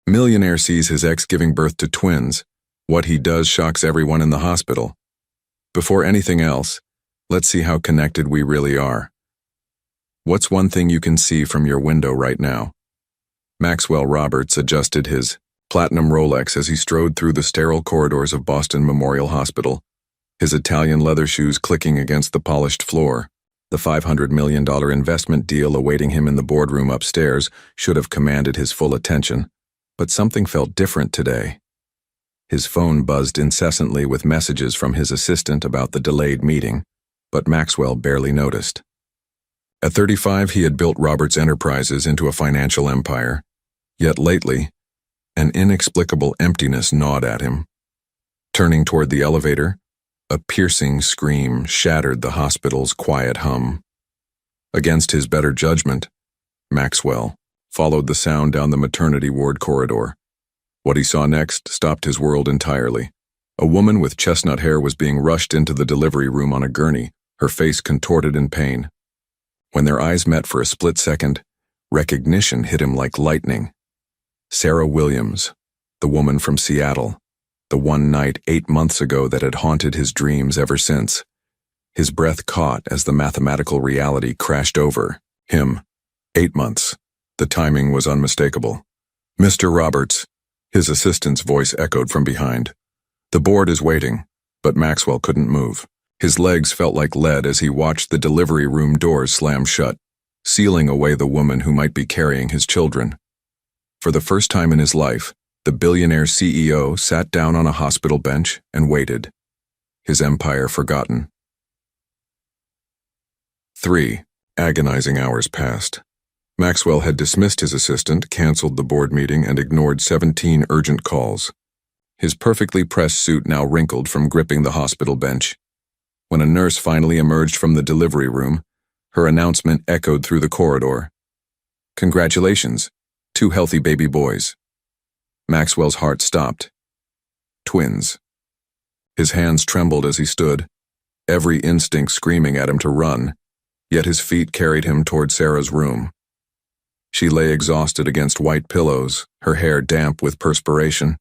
Millionaire sees his ex giving birth to twins. What he does shocks everyone in the hospital. Before anything else, let's see how connected we really are. What's one thing you can see from your window right now? Maxwell Roberts adjusted his platinum Rolex as he strode through the sterile corridors of Boston Memorial Hospital, his Italian leather shoes clicking against the polished floor. The $500 million investment deal awaiting him in the boardroom upstairs should have commanded his full attention, but something felt different today. His phone buzzed incessantly with messages from his assistant about the delayed meeting, but Maxwell barely noticed. At 35, he had built Roberts Enterprises into a financial empire, yet lately, an inexplicable emptiness gnawed at him. Turning toward the elevator, a piercing scream shattered the hospital's quiet hum. Against his better judgment, Maxwell followed the sound down the maternity ward corridor. What he saw next stopped his world entirely. A woman with chestnut hair was being rushed into the delivery room on a gurney, her face contorted in pain. When their eyes met for a split second, recognition hit him like lightning. Sarah Williams, the woman from Seattle, the one night 8 months ago that had haunted his dreams ever since. His breath caught as the mathematical reality crashed over him. 8 months. The timing was unmistakable. "Mr. Roberts," his assistant's voice echoed from behind. "The board is waiting," but Maxwell couldn't move. His legs felt like lead as he watched the delivery room doors slam shut, sealing away the woman who might be carrying his children. For the first time in his life, the billionaire CEO sat down on a hospital bench and waited, his empire forgotten. 3 agonizing hours passed. Maxwell had dismissed his assistant, canceled the board meeting, and ignored 17 urgent calls. His perfectly pressed suit now wrinkled from gripping the hospital bench. When a nurse finally emerged from the delivery room, her announcement echoed through the corridor. "Congratulations, 2 healthy baby boys." Maxwell's heart stopped. Twins. His hands trembled as he stood, every instinct screaming at him to run, yet his feet carried him toward Sarah's room. She lay exhausted against white pillows, her hair damp with perspiration.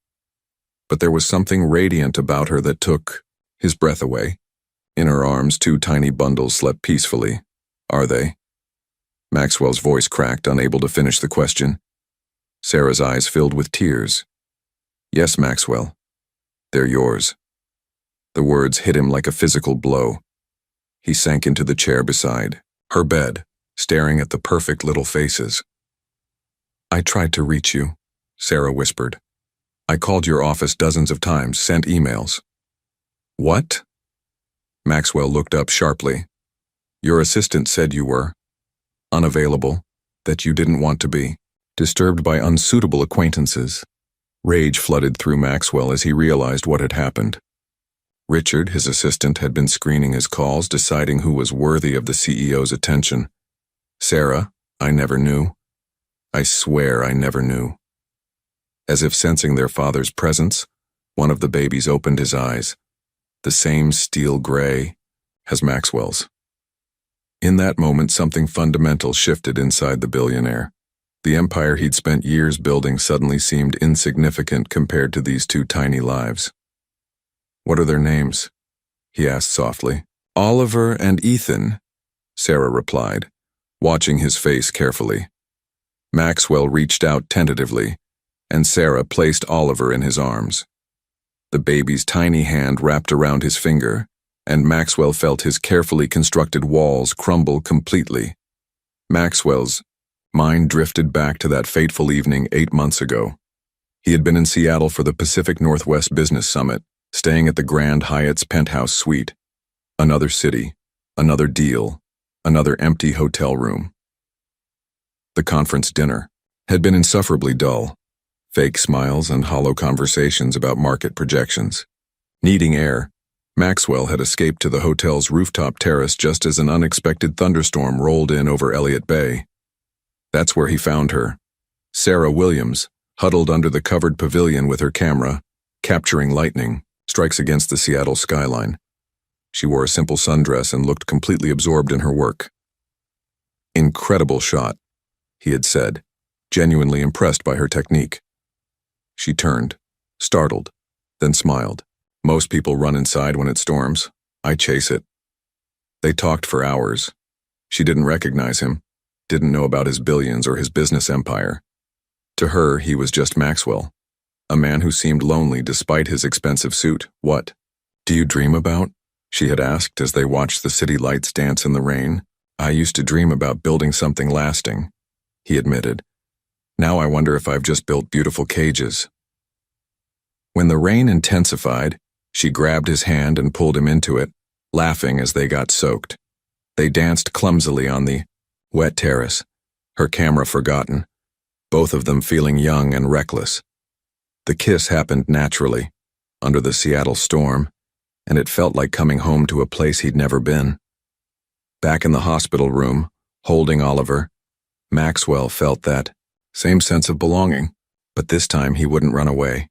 But there was something radiant about her that took his breath away. In her arms, 2 tiny bundles slept peacefully. "Are they?" Maxwell's voice cracked, unable to finish the question. Sarah's eyes filled with tears. "Yes, Maxwell. They're yours." The words hit him like a physical blow. He sank into the chair beside her bed, staring at the perfect little faces. "I tried to reach you," Sarah whispered. "I called your office dozens of times, sent emails." "What?" Maxwell looked up sharply. "Your assistant said you were unavailable, that you didn't want to be. Disturbed by unsuitable acquaintances." Rage flooded through Maxwell as he realized what had happened. Richard, his assistant, had been screening his calls, deciding who was worthy of the CEO's attention. "Sarah, I never knew. I swear I never knew." As if sensing their father's presence, one of the babies opened his eyes, the same steel gray as Maxwell's. In that moment, something fundamental shifted inside the billionaire. The empire he'd spent years building suddenly seemed insignificant compared to these 2 tiny lives. "What are their names?" he asked softly. "Oliver and Ethan," Sarah replied, watching his face carefully. Maxwell reached out tentatively, and Sarah placed Oliver in his arms. The baby's tiny hand wrapped around his finger, and Maxwell felt his carefully constructed walls crumble completely. Maxwell's mind drifted back to that fateful evening 8 months ago. He had been in Seattle for the Pacific Northwest Business Summit, staying at the Grand Hyatt's penthouse suite. Another city, another deal, another empty hotel room. The conference dinner had been insufferably dull. Fake smiles and hollow conversations about market projections. Needing air, Maxwell had escaped to the hotel's rooftop terrace just as an unexpected thunderstorm rolled in over Elliott Bay. That's where he found her, Sarah Williams, huddled under the covered pavilion with her camera, capturing lightning strikes against the Seattle skyline. She wore a simple sundress and looked completely absorbed in her work. "Incredible shot," he had said, genuinely impressed by her technique. She turned, startled, then smiled. Most people run inside when it storms. I chase it. They talked for hours. She didn't recognize him, didn't know about his billions or his business empire. To her, he was just Maxwell, a man who seemed lonely despite his expensive suit. What do you dream about? She had asked as they watched the city lights dance in the rain. I used to dream about building something lasting, he admitted. Now I wonder if I've just built beautiful cages. When the rain intensified, she grabbed his hand and pulled him into it, laughing as they got soaked. They danced clumsily on the wet terrace, her camera forgotten, both of them feeling young and reckless. The kiss happened naturally, under the Seattle storm, and it felt like coming home to a place he'd never been. Back in the hospital room, holding Oliver, Maxwell felt that same sense of belonging, but this time he wouldn't run away.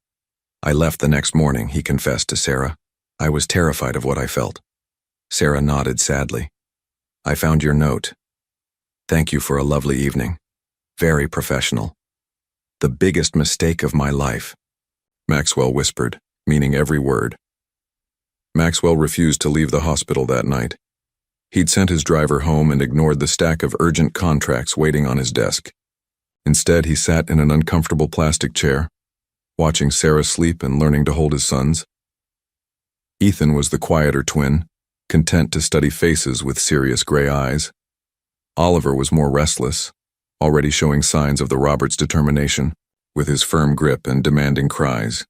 I left the next morning, he confessed to Sarah. I was terrified of what I felt. Sarah nodded sadly. I found your note. Thank you for a lovely evening. Very professional. The biggest mistake of my life, Maxwell whispered, meaning every word. Maxwell refused to leave the hospital that night. He'd sent his driver home and ignored the stack of urgent contracts waiting on his desk. Instead, he sat in an uncomfortable plastic chair, watching Sarah sleep and learning to hold his sons. Ethan was the quieter twin, content to study faces with serious gray eyes. Oliver was more restless, already showing signs of the Roberts' determination, with his firm grip and demanding cries.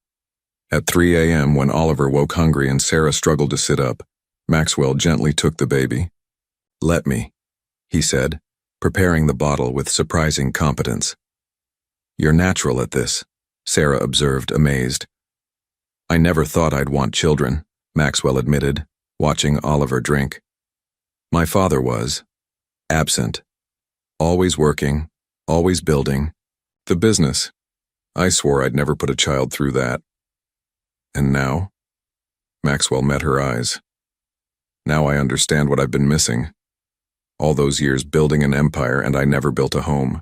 At 3 a.m., when Oliver woke hungry and Sarah struggled to sit up, Maxwell gently took the baby. Let me, he said, preparing the bottle with surprising competence. You're natural at this, Sarah observed, amazed. I never thought I'd want children, Maxwell admitted, watching Oliver drink. My father was absent, always working, always building. The business. I swore I'd never put a child through that. And now? Maxwell met her eyes. Now I understand what I've been missing. All those years building an empire, and I never built a home.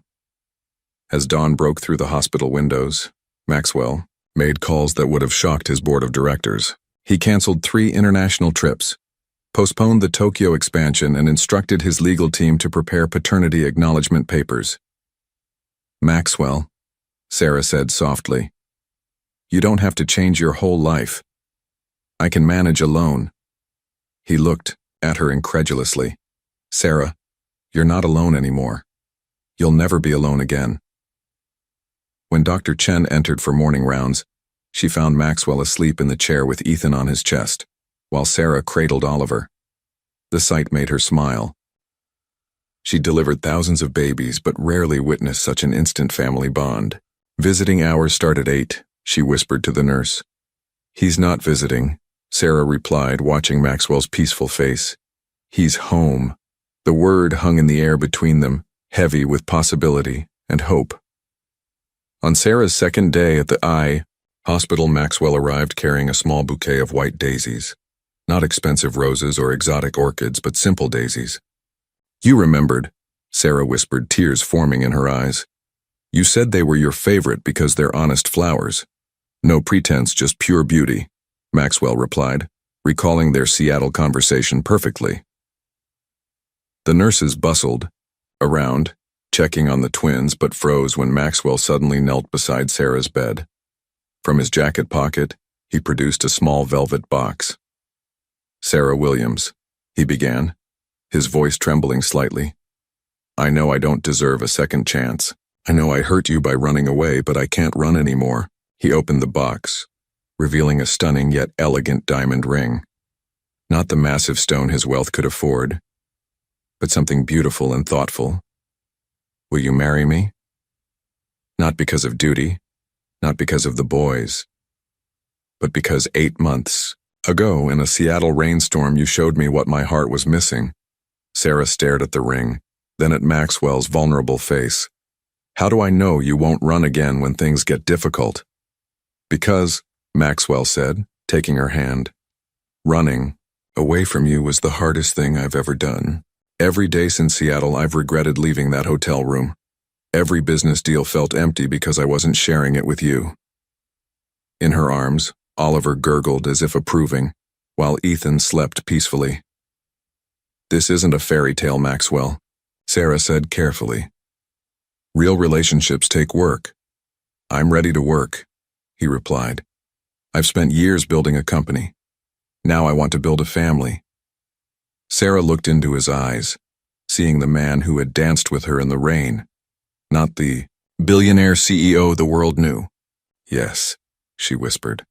As dawn broke through the hospital windows, Maxwell made calls that would have shocked his board of directors. He canceled 3 international trips, postponed the Tokyo expansion, and instructed his legal team to prepare paternity acknowledgement papers. Maxwell, Sarah said softly, you don't have to change your whole life. I can manage alone. He looked at her incredulously. Sarah, you're not alone anymore. You'll never be alone again. When Dr. Chen entered for morning rounds, she found Maxwell asleep in the chair with Ethan on his chest, while Sarah cradled Oliver. The sight made her smile. She'd delivered thousands of babies, but rarely witnessed such an instant family bond. Visiting hours start at 8, she whispered to the nurse. He's not visiting, Sarah replied, watching Maxwell's peaceful face. He's home. The word hung in the air between them, heavy with possibility and hope. On Sarah's second day at the eye hospital, Maxwell arrived carrying a small bouquet of white daisies. Not expensive roses or exotic orchids, but simple daisies. You remembered, Sarah whispered, tears forming in her eyes. You said they were your favorite because they're honest flowers. No pretense, just pure beauty, Maxwell replied, recalling their Seattle conversation perfectly. The nurses bustled around, checking on the twins, but froze when Maxwell suddenly knelt beside Sarah's bed. From his jacket pocket, he produced a small velvet box. Sarah Williams, he began, his voice trembling slightly. I know I don't deserve a second chance. I know I hurt you by running away, but I can't run anymore. He opened the box, revealing a stunning yet elegant diamond ring. Not the massive stone his wealth could afford, but something beautiful and thoughtful. Will you marry me? Not because of duty, not because of the boys, but because 8 months ago in a Seattle rainstorm you showed me what my heart was missing. Sarah stared at the ring, then at Maxwell's vulnerable face. How do I know you won't run again when things get difficult? Because, Maxwell said, taking her hand, running away from you was the hardest thing I've ever done. Every day since Seattle, I've regretted leaving that hotel room. Every business deal felt empty because I wasn't sharing it with you. In her arms, Oliver gurgled as if approving, while Ethan slept peacefully. "This isn't a fairy tale, Maxwell," Sarah said carefully. "Real relationships take work." "I'm ready to work," he replied. "I've spent years building a company. Now I want to build a family." Sarah looked into his eyes, seeing the man who had danced with her in the rain, not the billionaire CEO the world knew. "Yes," she whispered.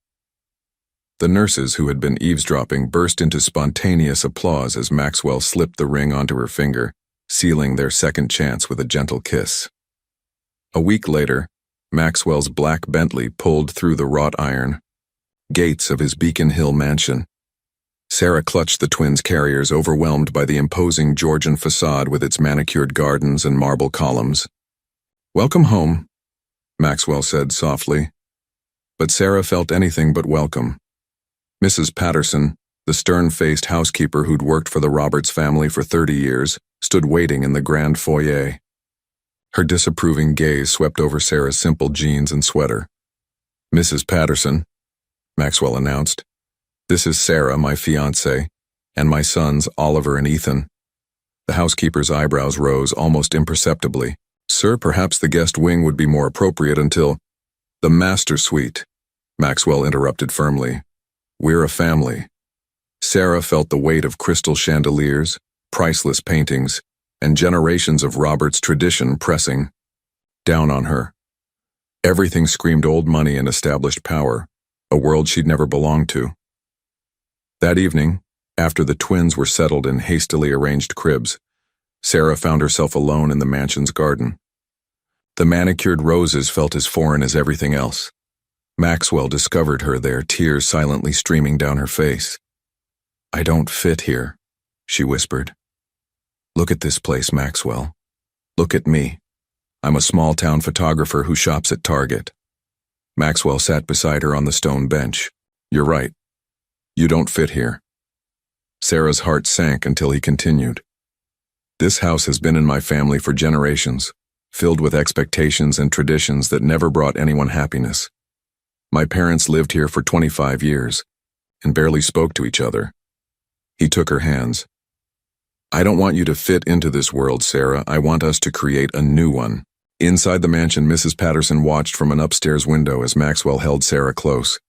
The nurses who had been eavesdropping burst into spontaneous applause as Maxwell slipped the ring onto her finger, sealing their second chance with a gentle kiss. A week later, Maxwell's black Bentley pulled through the wrought iron gates of his Beacon Hill mansion. Sarah clutched the twins' carriers, overwhelmed by the imposing Georgian facade with its manicured gardens and marble columns. "Welcome home," Maxwell said softly. But Sarah felt anything but welcome. Mrs. Patterson, the stern-faced housekeeper who'd worked for the Roberts family for 30 years, stood waiting in the grand foyer. Her disapproving gaze swept over Sarah's simple jeans and sweater. "Mrs. Patterson," Maxwell announced, "this is Sarah, my fiancée, and my sons Oliver and Ethan." The housekeeper's eyebrows rose almost imperceptibly. "Sir, perhaps the guest wing would be more appropriate until—" "The master suite," Maxwell interrupted firmly. "We're a family." Sarah felt the weight of crystal chandeliers, priceless paintings, and generations of Roberts tradition pressing down on her. Everything screamed old money and established power, a world she'd never belonged to. That evening, after the twins were settled in hastily arranged cribs, Sarah found herself alone in the mansion's garden. The manicured roses felt as foreign as everything else. Maxwell discovered her there, tears silently streaming down her face. "I don't fit here," she whispered. "Look at this place, Maxwell. Look at me. I'm a small-town photographer who shops at Target." Maxwell sat beside her on the stone bench. "You're right. You don't fit here." Sarah's heart sank until he continued. "This house has been in my family for generations, filled with expectations and traditions that never brought anyone happiness. My parents lived here for 25 years and barely spoke to each other." He took her hands. "I don't want you to fit into this world, Sarah. I want us to create a new one." Inside the mansion, Mrs. Patterson watched from an upstairs window as Maxwell held Sarah close,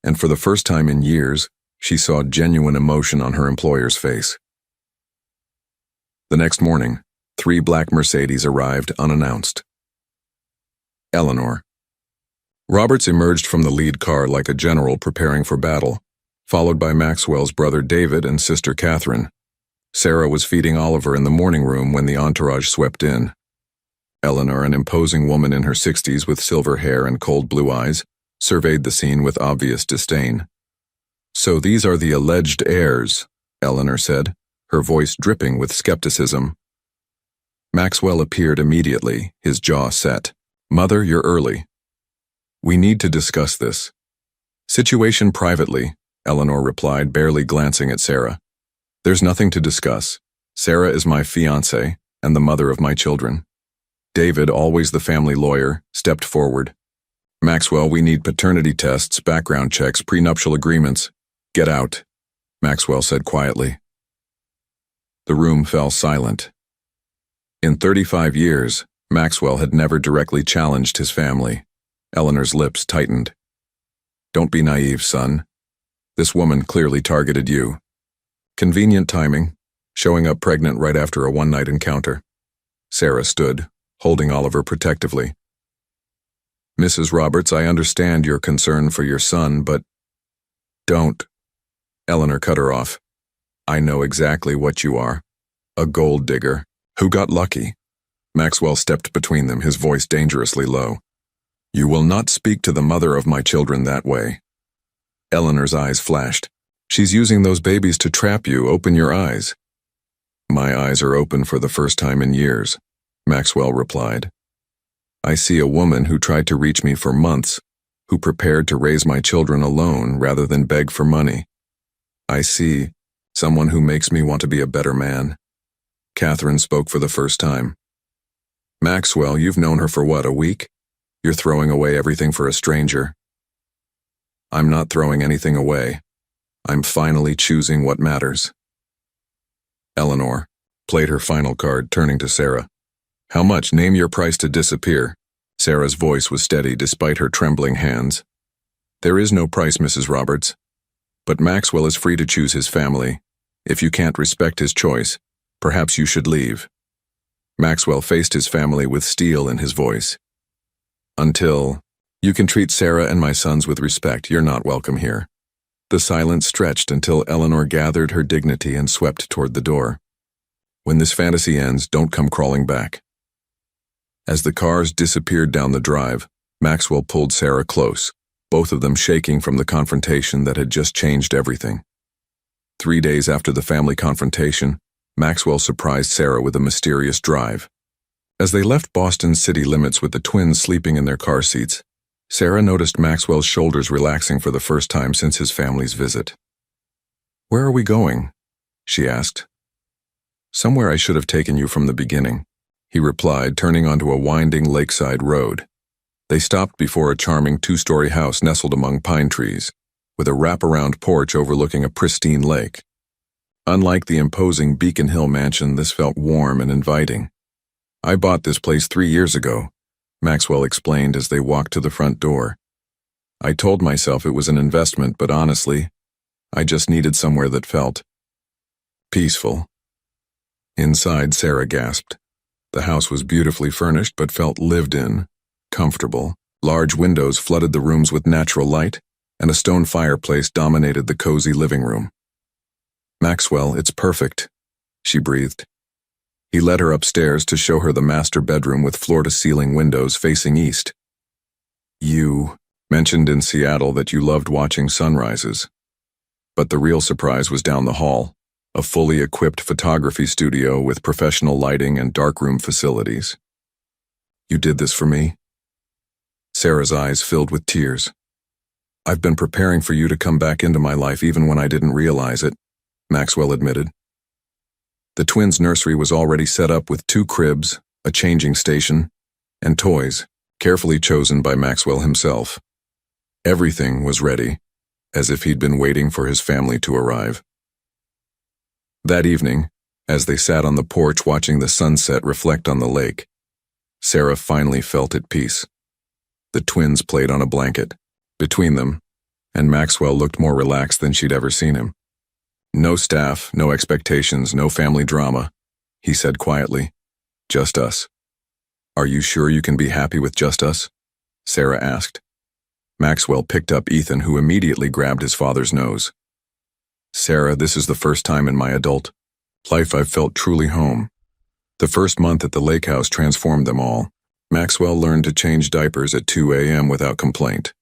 and for the first time in years, she saw genuine emotion on her employer's face. The next morning, 3 black Mercedes arrived unannounced. Eleanor. Roberts emerged from the lead car like a general preparing for battle, followed by Maxwell's brother David and sister Catherine. Sarah was feeding Oliver in the morning room when the entourage swept in. Eleanor, an imposing woman in her 60s with silver hair and cold blue eyes, surveyed the scene with obvious disdain. "So these are the alleged heirs," Eleanor said, her voice dripping with skepticism. Maxwell appeared immediately, his jaw set. "Mother, you're early. We need to discuss this." "Situation privately," Eleanor replied, barely glancing at Sarah. "There's nothing to discuss. Sarah is my fiancée and the mother of my children." David, always the family lawyer, stepped forward. "Maxwell, we need paternity tests, background checks, prenuptial agreements. Get out," Maxwell said quietly. The room fell silent. In 35 years, Maxwell had never directly challenged his family. Eleanor's lips tightened. "Don't be naive, son. This woman clearly targeted you. Convenient timing, showing up pregnant right after a one-night encounter." Sarah stood, holding Oliver protectively. "Mrs. Roberts, I understand your concern for your son, but—" "Don't." Eleanor cut her off. "I know exactly what you are. A gold digger who got lucky." Maxwell stepped between them, his voice dangerously low. "You will not speak to the mother of my children that way." Eleanor's eyes flashed. "She's using those babies to trap you. Open your eyes." "My eyes are open for the first time in years," Maxwell replied. "I see a woman who tried to reach me for months, who prepared to raise my children alone rather than beg for money. I see someone who makes me want to be a better man." Catherine spoke for the first time. "Maxwell, you've known her for what, a week? You're throwing away everything for a stranger." I'm not throwing anything away. I'm finally choosing what matters. Eleanor played her final card, turning to Sarah. How much? Name your price to disappear. Sarah's voice was steady despite her trembling hands. There is no price, Mrs. Roberts. But Maxwell is free to choose his family. If you can't respect his choice, perhaps you should leave. Maxwell faced his family with steel in his voice. Until you can treat Sarah and my sons with respect, you're not welcome here. The silence stretched until Eleanor gathered her dignity and swept toward the door. When this fantasy ends, don't come crawling back. As the cars disappeared down the drive, Maxwell pulled Sarah close, both of them shaking from the confrontation that had just changed everything. 3 days after the family confrontation, Maxwell surprised Sarah with a mysterious drive. As they left Boston's city limits with the twins sleeping in their car seats, Sarah noticed Maxwell's shoulders relaxing for the first time since his family's visit. "Where are we going?" she asked. "Somewhere I should have taken you from the beginning," he replied, turning onto a winding lakeside road. They stopped before a charming 2-story house nestled among pine trees, with a wraparound porch overlooking a pristine lake. Unlike the imposing Beacon Hill mansion, this felt warm and inviting. "I bought this place 3 years ago," Maxwell explained as they walked to the front door. "I told myself it was an investment, but honestly, I just needed somewhere that felt peaceful." Inside, Sarah gasped. The house was beautifully furnished but felt lived in, comfortable. Large windows flooded the rooms with natural light, and a stone fireplace dominated the cozy living room. "Maxwell, it's perfect," she breathed. He led her upstairs to show her the master bedroom with floor-to-ceiling windows facing east. "You mentioned in Seattle that you loved watching sunrises." But the real surprise was down the hall, a fully equipped photography studio with professional lighting and darkroom facilities. "You did this for me?" Sarah's eyes filled with tears. "I've been preparing for you to come back into my life even when I didn't realize it," Maxwell admitted. The twins' nursery was already set up with 2 cribs, a changing station, and toys, carefully chosen by Maxwell himself. Everything was ready, as if he'd been waiting for his family to arrive. That evening, as they sat on the porch watching the sunset reflect on the lake, Sarah finally felt at peace. The twins played on a blanket between them, and Maxwell looked more relaxed than she'd ever seen him. "No staff, no expectations, no family drama," he said quietly. "Just us." "Are you sure you can be happy with just us?" Sarah asked. Maxwell picked up Ethan, who immediately grabbed his father's nose. "Sarah, this is the first time in my adult life I've felt truly home." The first month at the lake house transformed them all. Maxwell learned to change diapers at 2 a.m. without complaint,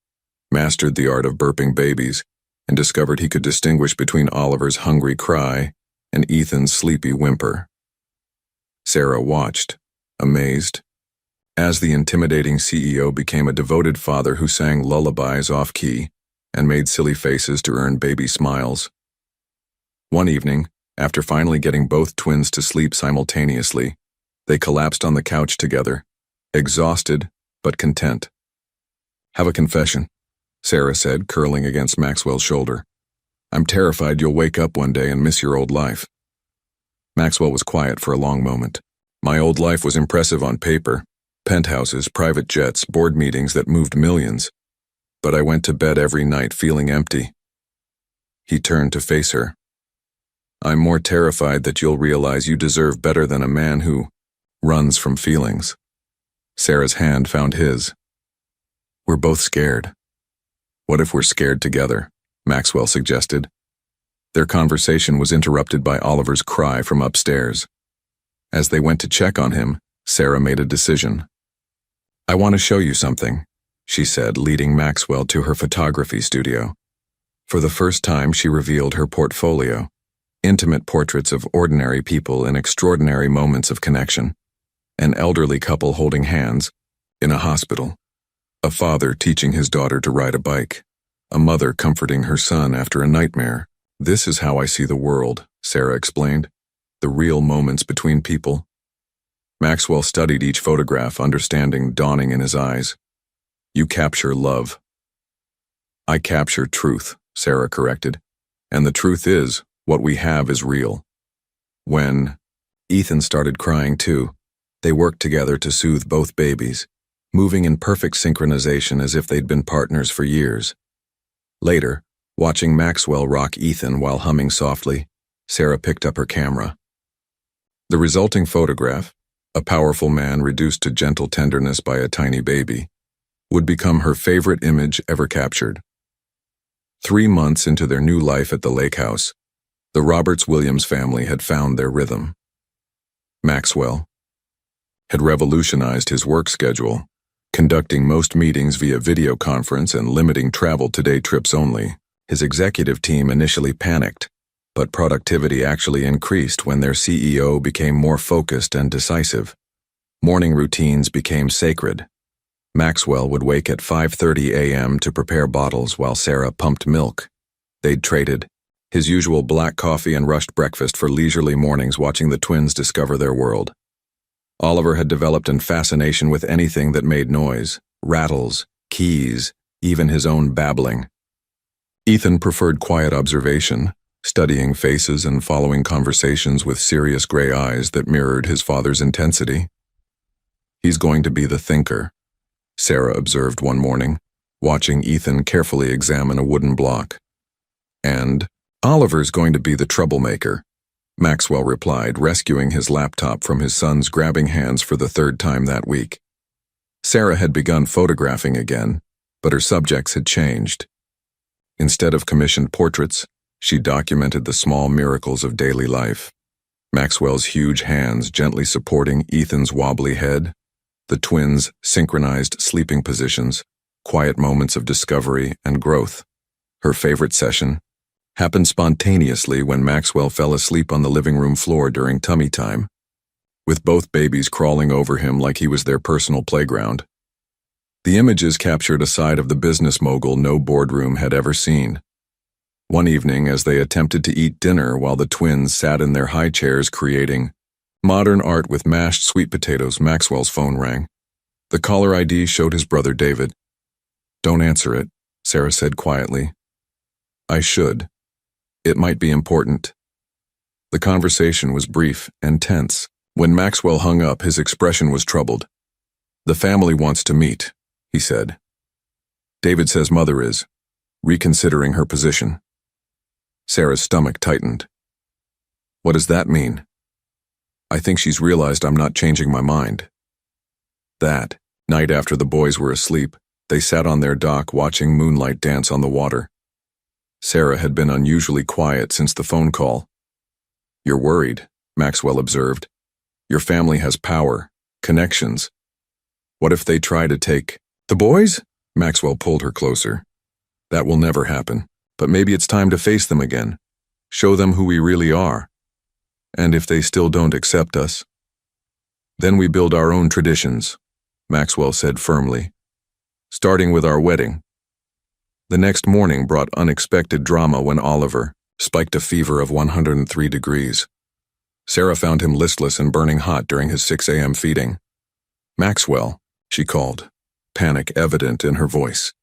mastered the art of burping babies, and discovered he could distinguish between Oliver's hungry cry and Ethan's sleepy whimper. Sarah watched, amazed, as the intimidating CEO became a devoted father who sang lullabies off-key and made silly faces to earn baby smiles. One evening, after finally getting both twins to sleep simultaneously, they collapsed on the couch together, exhausted but content. "Have a confession," Sarah said, curling against Maxwell's shoulder. "I'm terrified you'll wake up one day and miss your old life." Maxwell was quiet for a long moment. "My old life was impressive on paper. Penthouses, private jets, board meetings that moved millions. But I went to bed every night feeling empty." He turned to face her. "I'm more terrified that you'll realize you deserve better than a man who runs from feelings." Sarah's hand found his. "We're both scared." "What if we're scared together?" Maxwell suggested. Their conversation was interrupted by Oliver's cry from upstairs. As they went to check on him, Sarah made a decision. "I want to show you something," she said, leading Maxwell to her photography studio. For the first time, she revealed her portfolio, intimate portraits of ordinary people in extraordinary moments of connection. An elderly couple holding hands in a hospital, a father teaching his daughter to ride a bike, a mother comforting her son after a nightmare. "This is how I see the world," Sarah explained, "the real moments between people." Maxwell studied each photograph, understanding dawning in his eyes. "You capture love." I capture truth, Sarah corrected. And the truth is, what we have is real. When Ethan started crying too, they worked together to soothe both babies, moving in perfect synchronization as if they'd been partners for years. Later, watching Maxwell rock Ethan while humming softly, Sarah picked up her camera. The resulting photograph, a powerful man reduced to gentle tenderness by a tiny baby, would become her favorite image ever captured. 3 months into their new life at the lake house, the Roberts-Williams family had found their rhythm. Maxwell had revolutionized his work schedule, conducting most meetings via video conference and limiting travel to day trips only. His executive team initially panicked, but productivity actually increased when their CEO became more focused and decisive. Morning routines became sacred. Maxwell would wake at 5:30 a.m. to prepare bottles while Sarah pumped milk. They'd traded his usual black coffee and rushed breakfast for leisurely mornings watching the twins discover their world. Oliver had developed a fascination with anything that made noise, rattles, keys, even his own babbling. Ethan preferred quiet observation, studying faces and following conversations with serious gray eyes that mirrored his father's intensity. He's going to be the thinker, Sarah observed one morning, watching Ethan carefully examine a wooden block. And Oliver's going to be the troublemaker, Maxwell replied, rescuing his laptop from his son's grabbing hands for the 3rd time that week. Sarah had begun photographing again, but her subjects had changed. Instead of commissioned portraits, she documented the small miracles of daily life. Maxwell's huge hands gently supporting Ethan's wobbly head, the twins' synchronized sleeping positions, quiet moments of discovery and growth. Her favorite session happened spontaneously when Maxwell fell asleep on the living room floor during tummy time, with both babies crawling over him like he was their personal playground. The images captured a side of the business mogul no boardroom had ever seen. One evening, as they attempted to eat dinner while the twins sat in their high chairs creating modern art with mashed sweet potatoes, Maxwell's phone rang. The caller ID showed his brother David. "Don't answer it," Sarah said quietly. "I should. It might be important." The conversation was brief and tense. When Maxwell hung up, his expression was troubled. "The family wants to meet," he said. "David says Mother is reconsidering her position." Sarah's stomach tightened. "What does that mean?" "I think she's realized I'm not changing my mind." That night, after the boys were asleep, they sat on their dock watching moonlight dance on the water. Sarah had been unusually quiet since the phone call. "You're worried," Maxwell observed. "Your family has power, connections. What if they try to take the boys?" Maxwell pulled her closer. "That will never happen, but maybe it's time to face them again. Show them who we really are. And if they still don't accept us, then we build our own traditions," Maxwell said firmly, "starting with our wedding." The next morning brought unexpected drama when Oliver spiked a fever of 103 degrees. Sarah found him listless and burning hot during his 6 a.m. feeding. "Maxwell," she called, panic evident in her voice.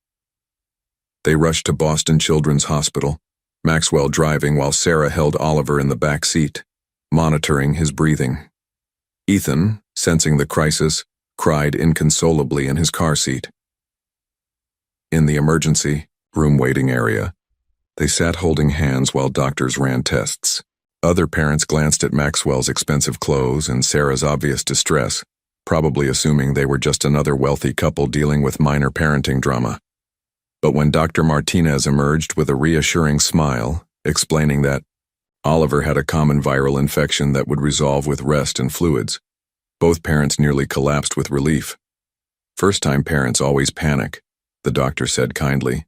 They rushed to Boston Children's Hospital, Maxwell driving while Sarah held Oliver in the back seat, monitoring his breathing. Ethan, sensing the crisis, cried inconsolably in his car seat. In the emergency room waiting area, they sat holding hands while doctors ran tests. Other parents glanced at Maxwell's expensive clothes and Sarah's obvious distress, probably assuming they were just another wealthy couple dealing with minor parenting drama. But when Dr. Martinez emerged with a reassuring smile, explaining that Oliver had a common viral infection that would resolve with rest and fluids, both parents nearly collapsed with relief. "First-time parents always panic," the doctor said kindly.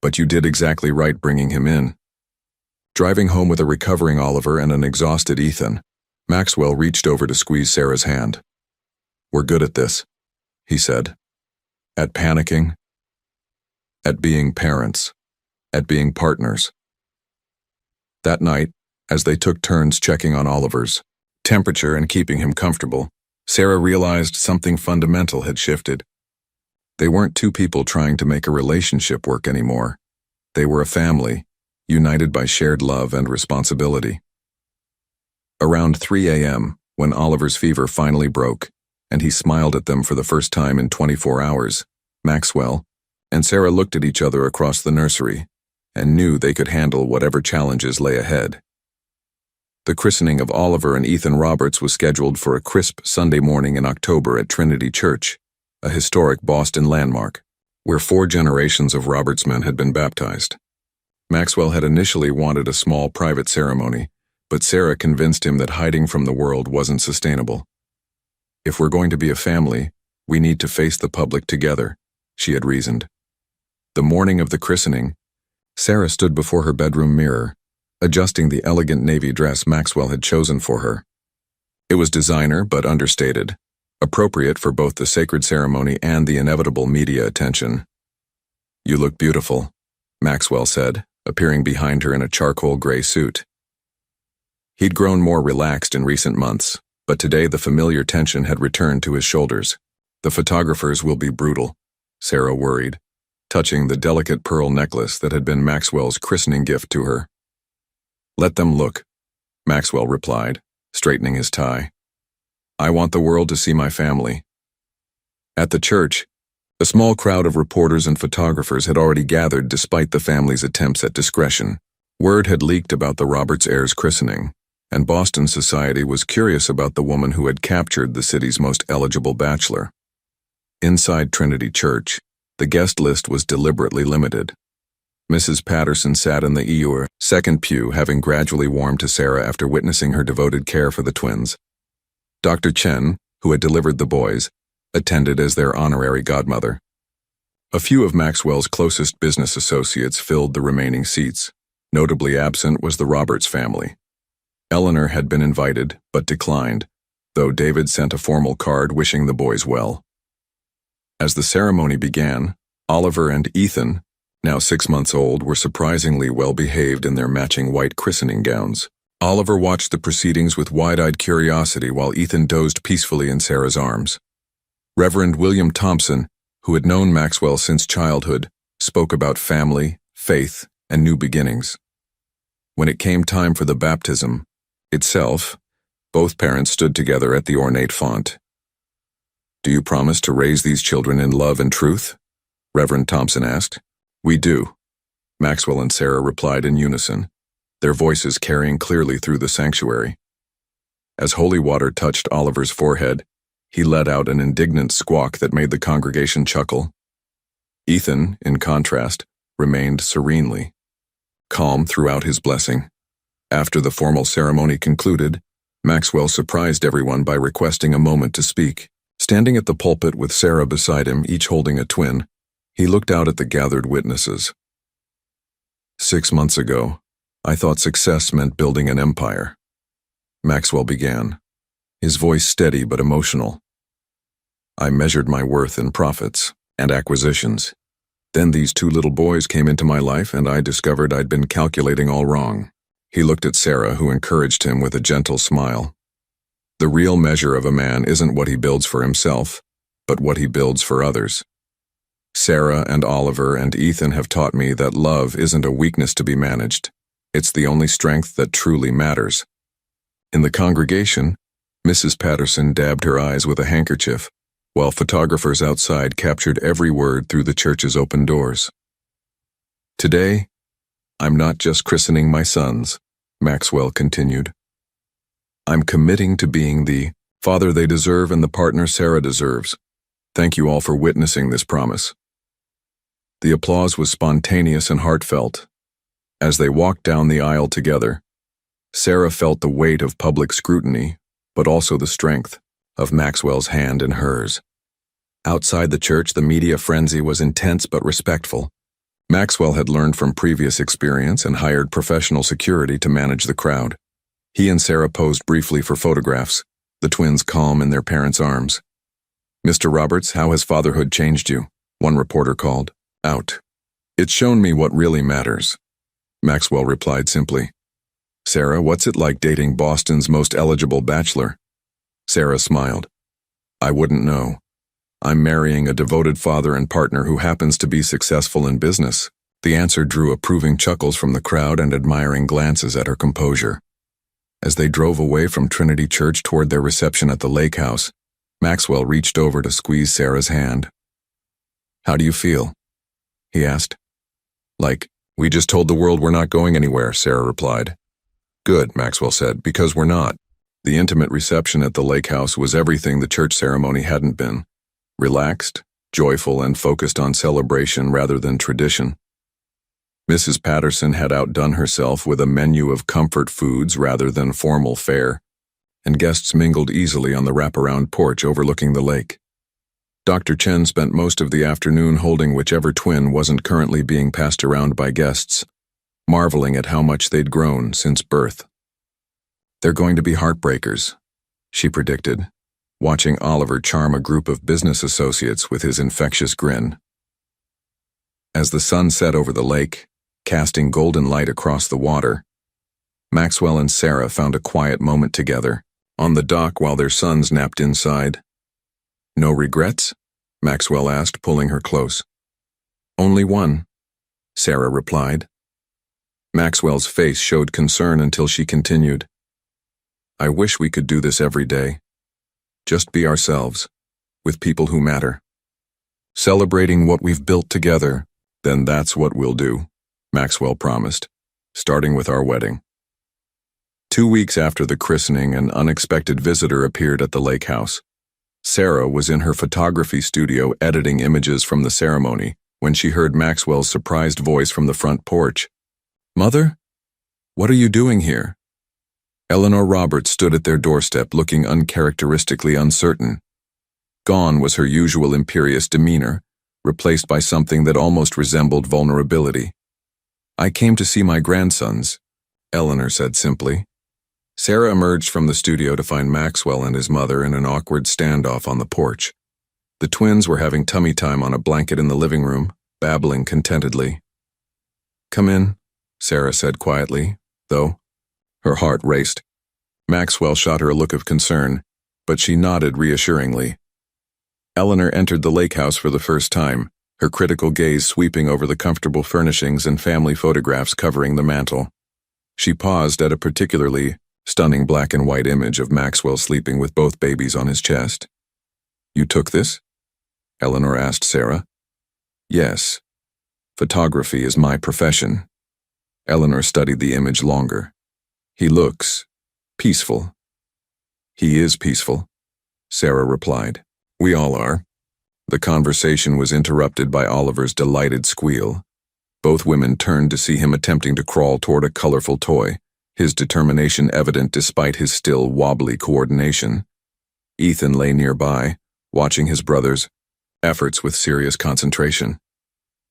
"But you did exactly right bringing him in." Driving home with a recovering Oliver and an exhausted Ethan, Maxwell reached over to squeeze Sarah's hand. "We're good at this," he said. "At panicking, at being parents, at being partners." That night, as they took turns checking on Oliver's temperature and keeping him comfortable, Sarah realized something fundamental had shifted. They weren't two people trying to make a relationship work anymore. They were a family, united by shared love and responsibility. Around 3 a.m., when Oliver's fever finally broke, and he smiled at them for the first time in 24 hours, Maxwell and Sarah looked at each other across the nursery and knew they could handle whatever challenges lay ahead. The christening of Oliver and Ethan Roberts was scheduled for a crisp Sunday morning in October at Trinity Church, a historic Boston landmark, where 4 generations of Roberts men had been baptized. Maxwell had initially wanted a small private ceremony, but Sarah convinced him that hiding from the world wasn't sustainable. If we're going to be a family, we need to face the public together, she had reasoned. The morning of the christening, Sarah stood before her bedroom mirror, adjusting the elegant navy dress Maxwell had chosen for her. It was designer but understated, appropriate for both the sacred ceremony and the inevitable media attention. "You look beautiful," Maxwell said, appearing behind her in a charcoal gray suit. He'd grown more relaxed in recent months, but today the familiar tension had returned to his shoulders. "The photographers will be brutal," Sarah worried, touching the delicate pearl necklace that had been Maxwell's christening gift to her. "Let them look," Maxwell replied, straightening his tie. "I want the world to see my family." At the church, a small crowd of reporters and photographers had already gathered despite the family's attempts at discretion. Word had leaked about the Roberts heirs' christening, and Boston society was curious about the woman who had captured the city's most eligible bachelor. Inside Trinity Church, the guest list was deliberately limited. Mrs. Patterson sat in the second pew, having gradually warmed to Sarah after witnessing her devoted care for the twins. Dr. Chen, who had delivered the boys, attended as their honorary godmother. A few of Maxwell's closest business associates filled the remaining seats. Notably absent was the Roberts family. Eleanor had been invited, but declined, though David sent a formal card wishing the boys well. As the ceremony began, Oliver and Ethan, now 6 months old, were surprisingly well behaved in their matching white christening gowns. Oliver watched the proceedings with wide-eyed curiosity while Ethan dozed peacefully in Sarah's arms. Reverend William Thompson, who had known Maxwell since childhood, spoke about family, faith, and new beginnings. When it came time for the baptism itself, both parents stood together at the ornate font. "Do you promise to raise these children in love and truth?" Reverend Thompson asked. "We do," Maxwell and Sarah replied in unison, their voices carrying clearly through the sanctuary. As holy water touched Oliver's forehead, he let out an indignant squawk that made the congregation chuckle. Ethan, in contrast, remained serenely calm throughout his blessing. After the formal ceremony concluded, Maxwell surprised everyone by requesting a moment to speak. Standing at the pulpit with Sarah beside him, each holding a twin, he looked out at the gathered witnesses. 6 months ago, I thought success meant building an empire. Maxwell began, his voice steady but emotional. I measured my worth in profits and acquisitions. Then these 2 little boys came into my life and I discovered I'd been calculating all wrong. He looked at Sarah, who encouraged him with a gentle smile. The real measure of a man isn't what he builds for himself, but what he builds for others. Sarah and Oliver and Ethan have taught me that love isn't a weakness to be managed. It's the only strength that truly matters. In the congregation, Mrs. Patterson dabbed her eyes with a handkerchief, while photographers outside captured every word through the church's open doors. Today, I'm not just christening my sons, Maxwell continued. I'm committing to being the father they deserve and the partner Sarah deserves. Thank you all for witnessing this promise. The applause was spontaneous and heartfelt. As they walked down the aisle together, Sarah felt the weight of public scrutiny, but also the strength of Maxwell's hand in hers. Outside the church, the media frenzy was intense but respectful. Maxwell had learned from previous experience and hired professional security to manage the crowd. He and Sarah posed briefly for photographs, the twins calm in their parents' arms. "Mr. Roberts, how has fatherhood changed you?" one reporter called out. "It's shown me what really matters," Maxwell replied simply. "Sarah, what's it like dating Boston's most eligible bachelor?" Sarah smiled. "I wouldn't know. I'm marrying a devoted father and partner who happens to be successful in business. The answer drew approving chuckles from the crowd and admiring glances at her composure. As they drove away from Trinity Church toward their reception at the lake house, Maxwell reached over to squeeze Sarah's hand. "How do you feel?" he asked. "Like, we just told the world we're not going anywhere," Sarah replied. "Good," Maxwell said, "because we're not." The intimate reception at the lake house was everything the church ceremony hadn't been. Relaxed, joyful, and focused on celebration rather than tradition. Mrs. Patterson had outdone herself with a menu of comfort foods rather than formal fare, and guests mingled easily on the wraparound porch overlooking the lake. Dr. Chen spent most of the afternoon holding whichever twin wasn't currently being passed around by guests, marveling at how much they'd grown since birth. "They're going to be heartbreakers," she predicted, watching Oliver charm a group of business associates with his infectious grin. As the sun set over the lake, casting golden light across the water, Maxwell and Sarah found a quiet moment together, on the dock while their sons napped inside. "No regrets?" Maxwell asked, pulling her close. "Only one," Sarah replied. Maxwell's face showed concern until she continued. "I wish we could do this every day. Just be ourselves, with people who matter. Celebrating what we've built together, then that's what we'll do," Maxwell promised, "starting with our wedding." 2 weeks after the christening, an unexpected visitor appeared at the lake house. Sarah was in her photography studio editing images from the ceremony when she heard Maxwell's surprised voice from the front porch. "Mother? What are you doing here?" Eleanor Roberts stood at their doorstep looking uncharacteristically uncertain. Gone was her usual imperious demeanor, replaced by something that almost resembled vulnerability. "I came to see my grandsons," Eleanor said simply. Sarah emerged from the studio to find Maxwell and his mother in an awkward standoff on the porch. The twins were having tummy time on a blanket in the living room, babbling contentedly. "Come in," Sarah said quietly, though her heart raced. Maxwell shot her a look of concern, but she nodded reassuringly. Eleanor entered the lake house for the first time, her critical gaze sweeping over the comfortable furnishings and family photographs covering the mantel. She paused at a particularly stunning black and white image of Maxwell sleeping with both babies on his chest. "You took this?" Eleanor asked Sarah. "Yes. Photography is my profession." Eleanor studied the image longer. "He looks peaceful." "He is peaceful," Sarah replied. "We all are." The conversation was interrupted by Oliver's delighted squeal. Both women turned to see him attempting to crawl toward a colorful toy, his determination evident despite his still wobbly coordination. Ethan lay nearby, watching his brother's efforts with serious concentration.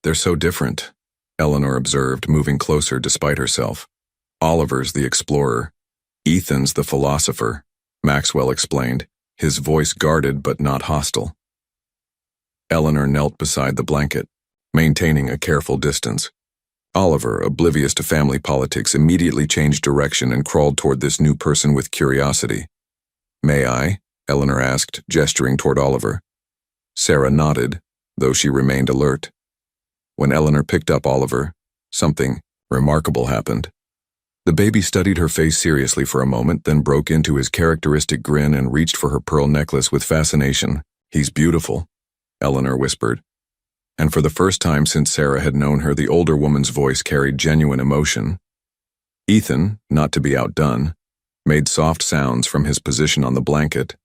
"They're so different," Eleanor observed, moving closer despite herself. "Oliver's the explorer. Ethan's the philosopher," Maxwell explained, his voice guarded but not hostile. Eleanor knelt beside the blanket, maintaining a careful distance. Oliver, oblivious to family politics, immediately changed direction and crawled toward this new person with curiosity. "May I?" Eleanor asked, gesturing toward Oliver. Sarah nodded, though she remained alert. When Eleanor picked up Oliver, something remarkable happened. The baby studied her face seriously for a moment, then broke into his characteristic grin and reached for her pearl necklace with fascination. "He's beautiful," Eleanor whispered. And for the first time since Sarah had known her, the older woman's voice carried genuine emotion. Ethan, not to be outdone, made soft sounds from his position on the blanket,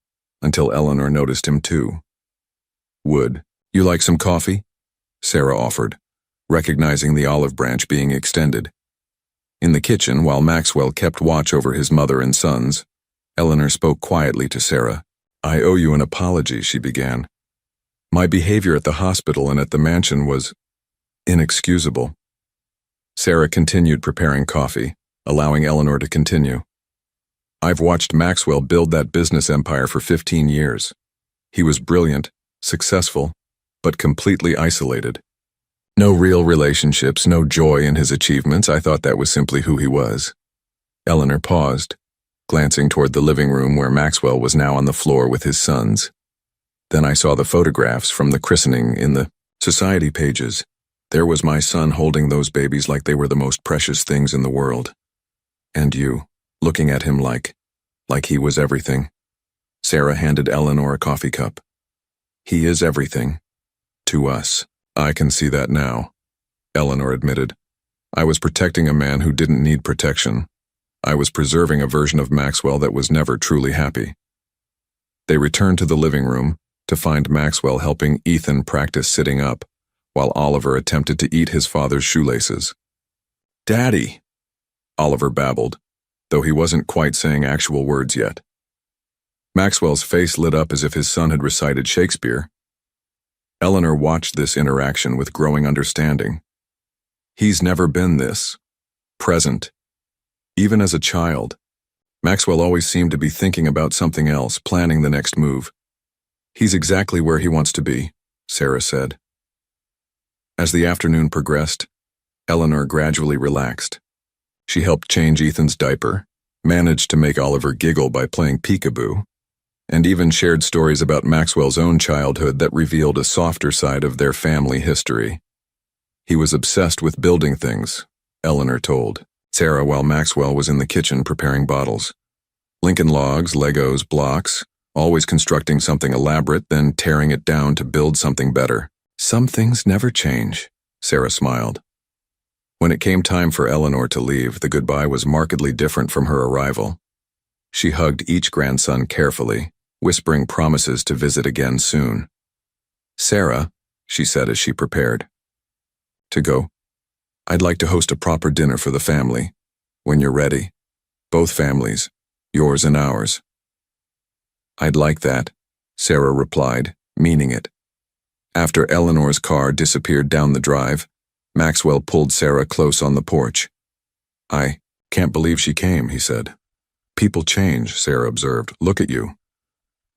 until Eleanor noticed him too. "Would you like some coffee?" Sarah offered, recognizing the olive branch being extended. In the kitchen, while Maxwell kept watch over his mother and sons, Eleanor spoke quietly to Sarah. "I owe you an apology," she began. "My behavior at the hospital and at the mansion was inexcusable." Sarah continued preparing coffee, allowing Eleanor to continue. "I've watched Maxwell build that business empire for 15 years. He was brilliant, successful, but completely isolated. No real relationships, no joy in his achievements. I thought that was simply who he was." Eleanor paused, glancing toward the living room where Maxwell was now on the floor with his sons. Then I saw the photographs from the christening in the society pages. There was my son holding those babies like they were the most precious things in the world. And you, looking at him like he was everything. Sarah handed Eleanor a coffee cup. He is everything. To us. I can see that now, Eleanor admitted. I was protecting a man who didn't need protection. I was preserving a version of Maxwell that was never truly happy. They returned to the living room to find Maxwell helping Ethan practice sitting up, while Oliver attempted to eat his father's shoelaces. "Daddy," Oliver babbled, though he wasn't quite saying actual words yet. Maxwell's face lit up as if his son had recited Shakespeare. Eleanor watched this interaction with growing understanding. He's never been this present. Even as a child, Maxwell always seemed to be thinking about something else, planning the next move. He's exactly where he wants to be, Sarah said. As the afternoon progressed, Eleanor gradually relaxed. She helped change Ethan's diaper, managed to make Oliver giggle by playing peekaboo, and even shared stories about Maxwell's own childhood that revealed a softer side of their family history. He was obsessed with building things, Eleanor told Sarah while Maxwell was in the kitchen preparing bottles. Lincoln logs, Legos, blocks, always constructing something elaborate, then tearing it down to build something better. Some things never change, Sarah smiled. When it came time for Eleanor to leave, the goodbye was markedly different from her arrival. She hugged each grandson carefully, whispering promises to visit again soon. "Sarah," she said as she prepared to go, "I'd like to host a proper dinner for the family. When you're ready. Both families, yours and ours." "I'd like that," Sarah replied, meaning it. After Eleanor's car disappeared down the drive, Maxwell pulled Sarah close on the porch. "I can't believe she came," he said. "People change," Sarah observed. "Look at you."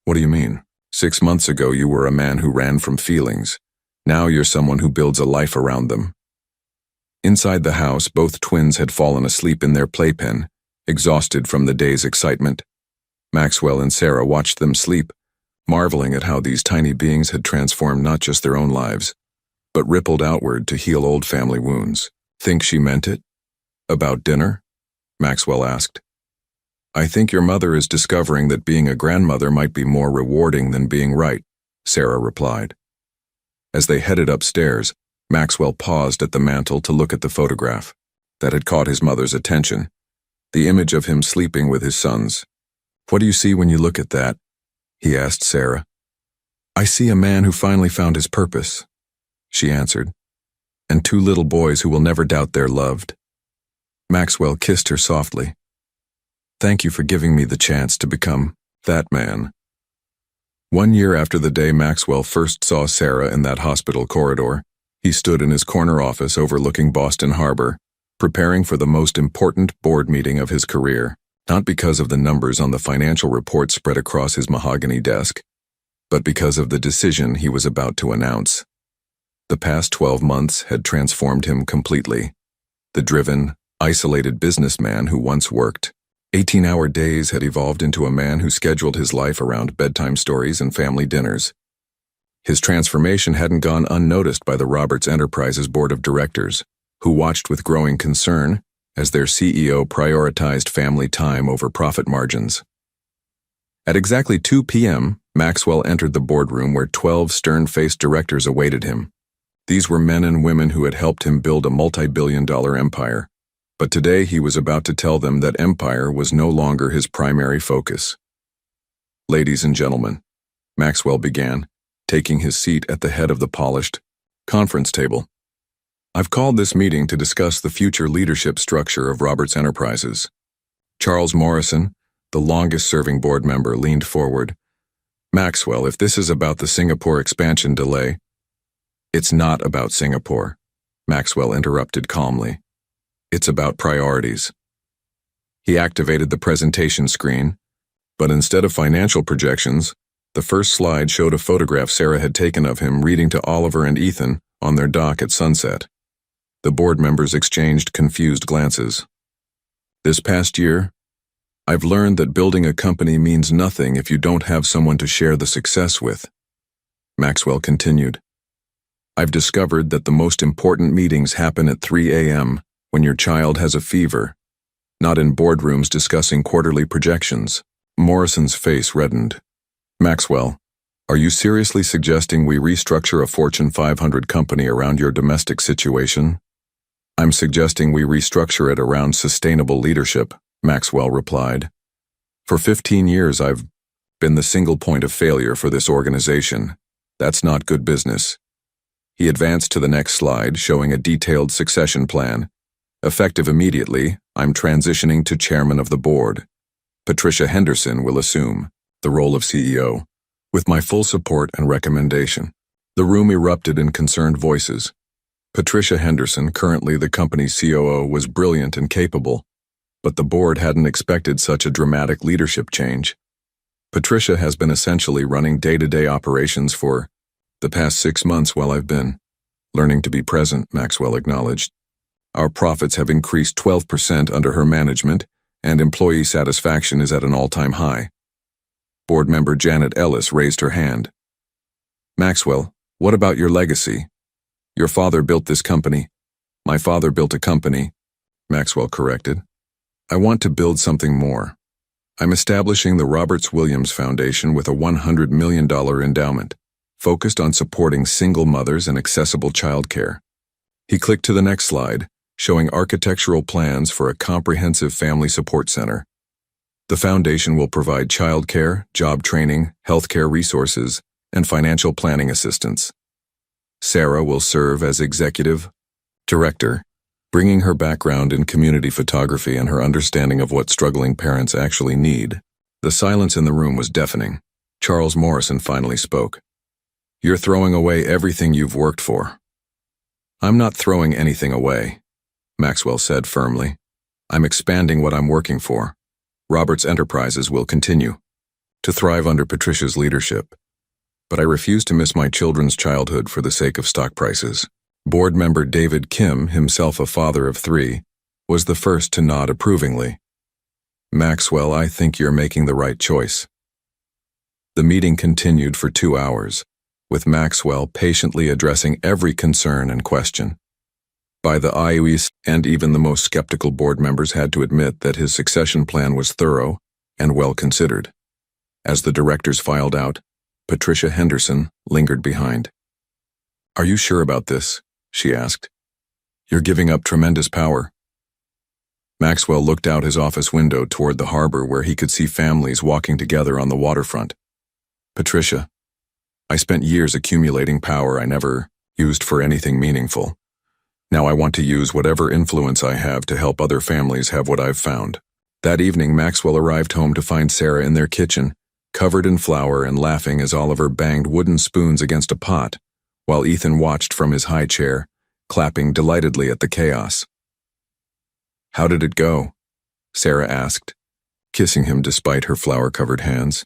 "What do you mean? 6 months ago you were a man who ran from feelings. Now you're someone who builds a life around them." Inside the house, both twins had fallen asleep in their playpen, exhausted from the day's excitement. Maxwell and Sarah watched them sleep, marveling at how these tiny beings had transformed not just their own lives, but rippled outward to heal old family wounds. "Think she meant it? About dinner?" Maxwell asked. "I think your mother is discovering that being a grandmother might be more rewarding than being right," Sarah replied. As they headed upstairs, Maxwell paused at the mantel to look at the photograph that had caught his mother's attention, the image of him sleeping with his sons. "What do you see when you look at that?" he asked Sarah. "I see a man who finally found his purpose," she answered, "and 2 little boys who will never doubt they're loved." Maxwell kissed her softly. "Thank you for giving me the chance to become that man." 1 year after the day Maxwell first saw Sarah in that hospital corridor, he stood in his corner office overlooking Boston Harbor, preparing for the most important board meeting of his career, not because of the numbers on the financial report spread across his mahogany desk, but because of the decision he was about to announce. The past 12 months had transformed him completely. The driven, isolated businessman who once worked 18-hour days had evolved into a man who scheduled his life around bedtime stories and family dinners. His transformation hadn't gone unnoticed by the Roberts Enterprises board of directors, who watched with growing concern as their CEO prioritized family time over profit margins. At exactly 2 p.m., Maxwell entered the boardroom where 12 stern-faced directors awaited him. These were men and women who had helped him build a multi-billion-dollar empire. But today he was about to tell them that empire was no longer his primary focus. "Ladies and gentlemen," Maxwell began, taking his seat at the head of the polished conference table. "I've called this meeting to discuss the future leadership structure of Roberts Enterprises." Charles Morrison, the longest-serving board member, leaned forward. "Maxwell, if this is about the Singapore expansion delay—" "It's not about Singapore," Maxwell interrupted calmly. "It's about priorities." He activated the presentation screen, but instead of financial projections, the first slide showed a photograph Sarah had taken of him reading to Oliver and Ethan on their dock at sunset. The board members exchanged confused glances. "This past year, I've learned that building a company means nothing if you don't have someone to share the success with," Maxwell continued. I've discovered that the most important meetings happen at 3 a.m. when your child has a fever, not in boardrooms discussing quarterly projections. Morrison's face reddened. Maxwell, are you seriously suggesting we restructure a Fortune 500 company around your domestic situation? I'm suggesting we restructure it around sustainable leadership, Maxwell replied. For 15 years I've been the single point of failure for this organization. That's not good business. He advanced to the next slide, showing a detailed succession plan. Effective immediately, I'm transitioning to chairman of the board. Patricia Henderson will assume the role of CEO, with my full support and recommendation. The room erupted in concerned voices. Patricia Henderson, currently the company's COO, was brilliant and capable, but the board hadn't expected such a dramatic leadership change. Patricia has been essentially running day-to-day operations for the past 6 months while I've been learning to be present, Maxwell acknowledged. Our profits have increased 12% under her management, and employee satisfaction is at an all-time high. Board member Janet Ellis raised her hand. Maxwell, what about your legacy? Your father built this company. My father built a company, Maxwell corrected. I want to build something more. I'm establishing the Roberts Williams Foundation with a $100 million endowment, focused on supporting single mothers and accessible childcare. He clicked to the next slide, showing architectural plans for a comprehensive family support center. The foundation will provide childcare, job training, healthcare resources, and financial planning assistance. Sarah will serve as executive director, bringing her background in community photography and her understanding of what struggling parents actually need. The silence in the room was deafening. Charles Morrison finally spoke. You're throwing away everything you've worked for. I'm not throwing anything away, Maxwell said firmly. I'm expanding what I'm working for. Roberts Enterprises will continue to thrive under Patricia's leadership. But I refuse to miss my children's childhood for the sake of stock prices. Board member David Kim, himself a father of 3, was the first to nod approvingly. Maxwell, I think you're making the right choice. The meeting continued for 2 hours, with Maxwell patiently addressing every concern and question. By the IUEs, and even the most skeptical board members had to admit that his succession plan was thorough and well considered. As the directors filed out, Patricia Henderson lingered behind. Are you sure about this? She asked. You're giving up tremendous power. Maxwell looked out his office window toward the harbor where he could see families walking together on the waterfront. Patricia, I spent years accumulating power I never used for anything meaningful. Now I want to use whatever influence I have to help other families have what I've found. That evening, Maxwell arrived home to find Sarah in their kitchen, covered in flour and laughing as Oliver banged wooden spoons against a pot, while Ethan watched from his high chair, clapping delightedly at the chaos. How did it go? Sarah asked, kissing him despite her flour-covered hands.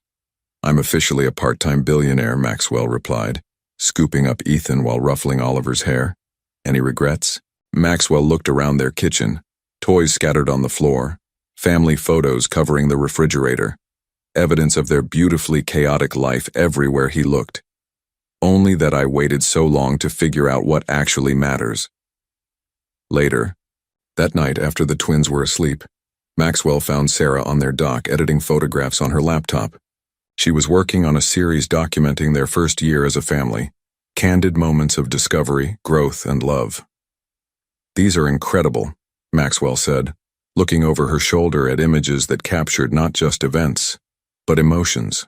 I'm officially a part-time billionaire, Maxwell replied, scooping up Ethan while ruffling Oliver's hair. Any regrets? Maxwell looked around their kitchen, toys scattered on the floor, family photos covering the refrigerator, evidence of their beautifully chaotic life everywhere he looked. Only that I waited so long to figure out what actually matters. Later, that night after the twins were asleep, Maxwell found Sarah on their dock editing photographs on her laptop. She was working on a series documenting their first year as a family, candid moments of discovery, growth, and love. These are incredible, Maxwell said, looking over her shoulder at images that captured not just events, but emotions.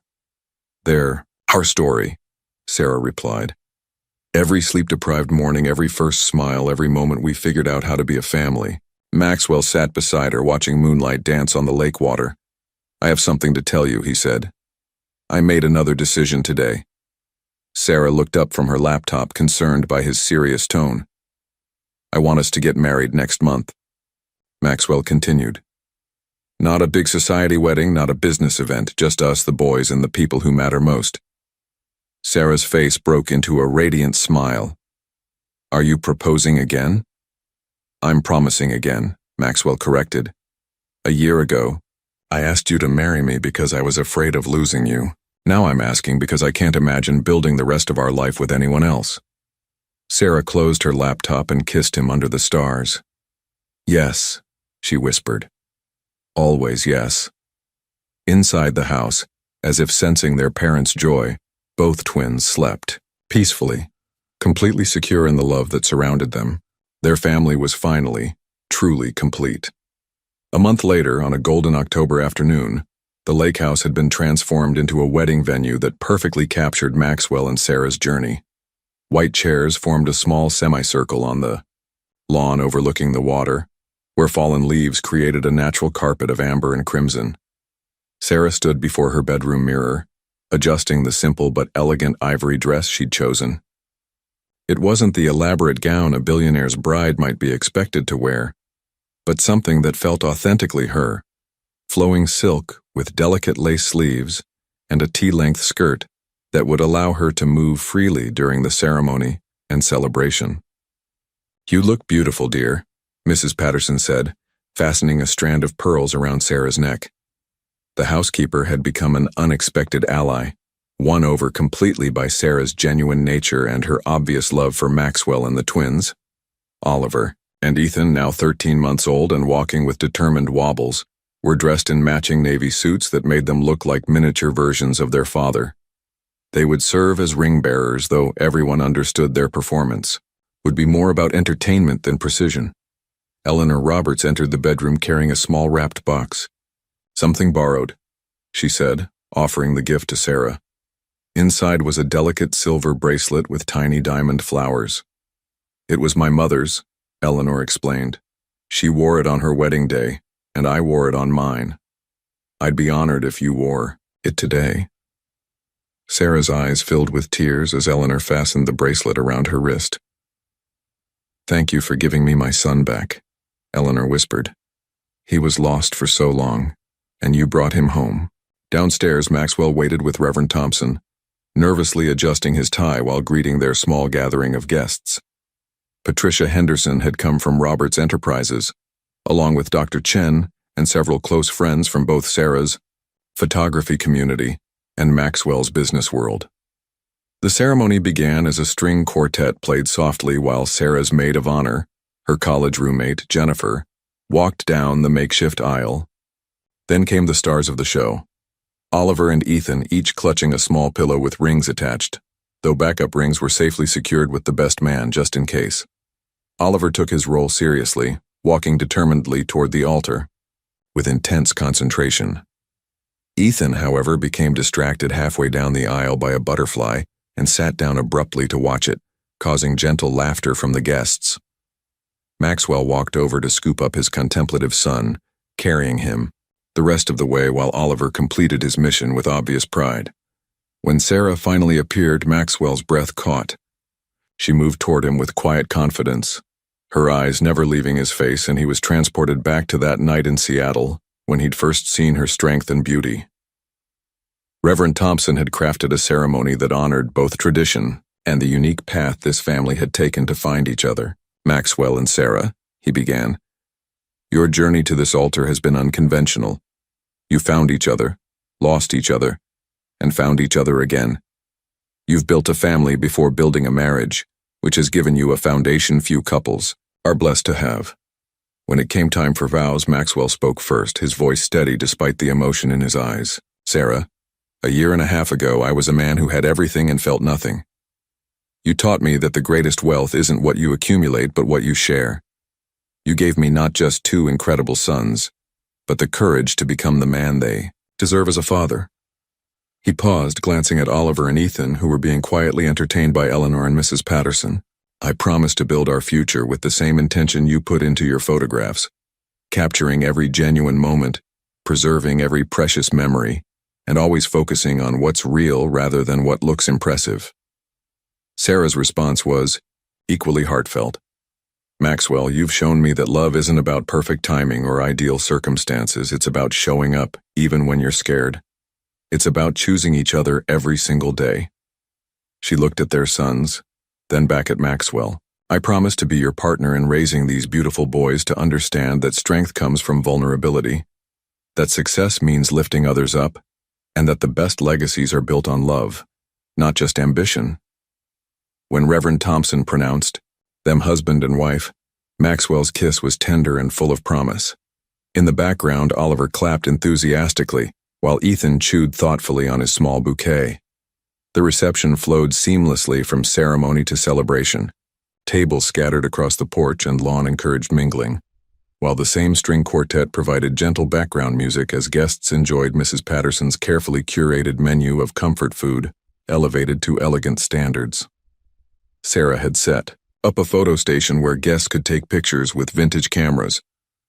They're our story, Sarah replied. Every sleep-deprived morning, every first smile, every moment we figured out how to be a family. Maxwell sat beside her, watching moonlight dance on the lake water. I have something to tell you, he said. I made another decision today. Sarah looked up from her laptop, concerned by his serious tone. I want us to get married next month. Maxwell continued. Not a big society wedding, not a business event, just us, the boys, and the people who matter most. Sarah's face broke into a radiant smile. Are you proposing again? I'm promising again, Maxwell corrected. A year ago, I asked you to marry me because I was afraid of losing you. Now I'm asking because I can't imagine building the rest of our life with anyone else." Sarah closed her laptop and kissed him under the stars. "Yes," she whispered. "Always yes." Inside the house, as if sensing their parents' joy, both twins slept, peacefully, completely secure in the love that surrounded them. Their family was finally, truly complete. A month later, on a golden October afternoon, the lake house had been transformed into a wedding venue that perfectly captured Maxwell and Sarah's journey. White chairs formed a small semicircle on the lawn overlooking the water, where fallen leaves created a natural carpet of amber and crimson. Sarah stood before her bedroom mirror, adjusting the simple but elegant ivory dress she'd chosen. It wasn't the elaborate gown a billionaire's bride might be expected to wear, but something that felt authentically her, flowing silk with delicate lace sleeves and a tea-length skirt that would allow her to move freely during the ceremony and celebration. "You look beautiful, dear," Mrs. Patterson said, fastening a strand of pearls around Sarah's neck. The housekeeper had become an unexpected ally, won over completely by Sarah's genuine nature and her obvious love for Maxwell and the twins. Oliver and Ethan, now 13 months old and walking with determined wobbles, were dressed in matching navy suits that made them look like miniature versions of their father. They would serve as ring bearers, though everyone understood their performance would be more about entertainment than precision. Eleanor Roberts entered the bedroom carrying a small wrapped box. "Something borrowed," she said, offering the gift to Sarah. Inside was a delicate silver bracelet with tiny diamond flowers. "It was my mother's," Eleanor explained. "She wore it on her wedding day, and I wore it on mine. I'd be honored if you wore it today." Sarah's eyes filled with tears as Eleanor fastened the bracelet around her wrist. "Thank you for giving me my son back," Eleanor whispered. "He was lost for so long, and you brought him home." Downstairs, Maxwell waited with Reverend Thompson, nervously adjusting his tie while greeting their small gathering of guests. Patricia Henderson had come from Roberts Enterprises, along with Dr. Chen and several close friends from both Sarah's photography community and Maxwell's business world. The ceremony began as a string quartet played softly while Sarah's maid of honor, her college roommate, Jennifer, walked down the makeshift aisle. Then came the stars of the show. Oliver and Ethan, each clutching a small pillow with rings attached, though backup rings were safely secured with the best man just in case. Oliver took his role seriously, walking determinedly toward the altar, with intense concentration. Ethan, however, became distracted halfway down the aisle by a butterfly and sat down abruptly to watch it, causing gentle laughter from the guests. Maxwell walked over to scoop up his contemplative son, carrying him the rest of the way while Oliver completed his mission with obvious pride. When Sarah finally appeared, Maxwell's breath caught. She moved toward him with quiet confidence, her eyes never leaving his face, and he was transported back to that night in Seattle when he'd first seen her strength and beauty. Reverend Thompson had crafted a ceremony that honored both tradition and the unique path this family had taken to find each other. "Maxwell and Sarah," he began, "your journey to this altar has been unconventional. You found each other, lost each other, and found each other again. You've built a family before building a marriage, which has given you a foundation few couples are blessed to have." When it came time for vows, Maxwell spoke first, his voice steady despite the emotion in his eyes. "Sarah, a year and a half ago, I was a man who had everything and felt nothing. You taught me that the greatest wealth isn't what you accumulate, but what you share. You gave me not just two incredible sons, but the courage to become the man they deserve as a father." He paused, glancing at Oliver and Ethan, who were being quietly entertained by Eleanor and Mrs. Patterson. "I promise to build our future with the same intention you put into your photographs, capturing every genuine moment, preserving every precious memory, and always focusing on what's real rather than what looks impressive." Sarah's response was equally heartfelt. "Maxwell, you've shown me that love isn't about perfect timing or ideal circumstances. It's about showing up, even when you're scared. It's about choosing each other every single day." She looked at their sons, then back at Maxwell. "I promise to be your partner in raising these beautiful boys to understand that strength comes from vulnerability, that success means lifting others up, and that the best legacies are built on love, not just ambition. When Reverend Thompson pronounced, "Them husband and wife," Maxwell's kiss was tender and full of promise. In the background, Oliver clapped enthusiastically, while Ethan chewed thoughtfully on his small bouquet. The reception flowed seamlessly from ceremony to celebration. Tables scattered across the porch and lawn encouraged mingling, while the same string quartet provided gentle background music as guests enjoyed Mrs. Patterson's carefully curated menu of comfort food, elevated to elegant standards. Sarah had set up a photo station where guests could take pictures with vintage cameras,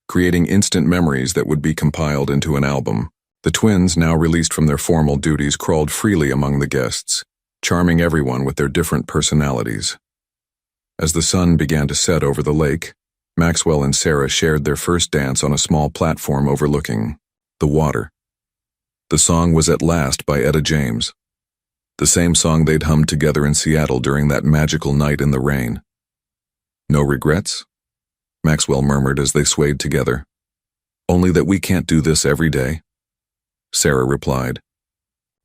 creating instant memories that would be compiled into an album. The twins, now released from their formal duties, crawled freely among the guests, charming everyone with their different personalities. As the sun began to set over the lake, Maxwell and Sarah shared their first dance on a small platform overlooking the water. The song was At Last by Etta James, the same song they'd hummed together in Seattle during that magical night in the rain. "No regrets?" Maxwell murmured as they swayed together. "Only that we can't do this every day," Sarah replied,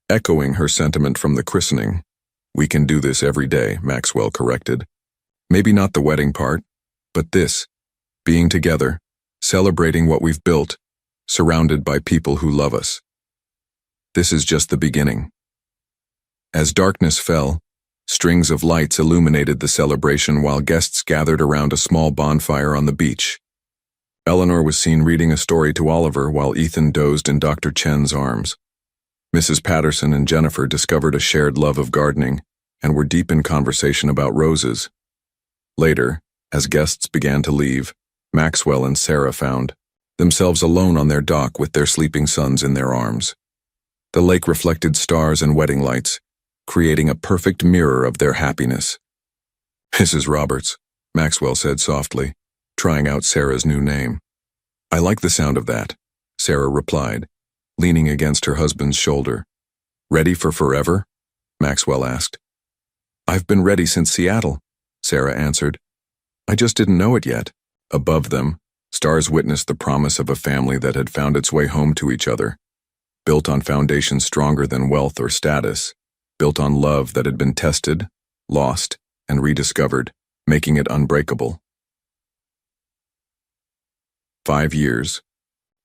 echoing her sentiment from the christening. "We can do this every day," Maxwell corrected. "Maybe not the wedding part, but this, being together, celebrating what we've built, surrounded by people who love us. This is just the beginning." As darkness fell, strings of lights illuminated the celebration while guests gathered around a small bonfire on the beach. Eleanor was seen reading a story to Oliver while Ethan dozed in Dr. Chen's arms. Mrs. Patterson and Jennifer discovered a shared love of gardening and were deep in conversation about roses. Later, as guests began to leave, Maxwell and Sarah found themselves alone on their dock with their sleeping sons in their arms. The lake reflected stars and wedding lights, creating a perfect mirror of their happiness. "Mrs. Roberts," Maxwell said softly, trying out Sarah's new name. "I like the sound of that," Sarah replied, leaning against her husband's shoulder. "Ready for forever?" Maxwell asked. "I've been ready since Seattle," Sarah answered. "I just didn't know it yet." Above them, stars witnessed the promise of a family that had found its way home to each other, built on foundations stronger than wealth or status, built on love that had been tested, lost, and rediscovered, making it unbreakable. 5 years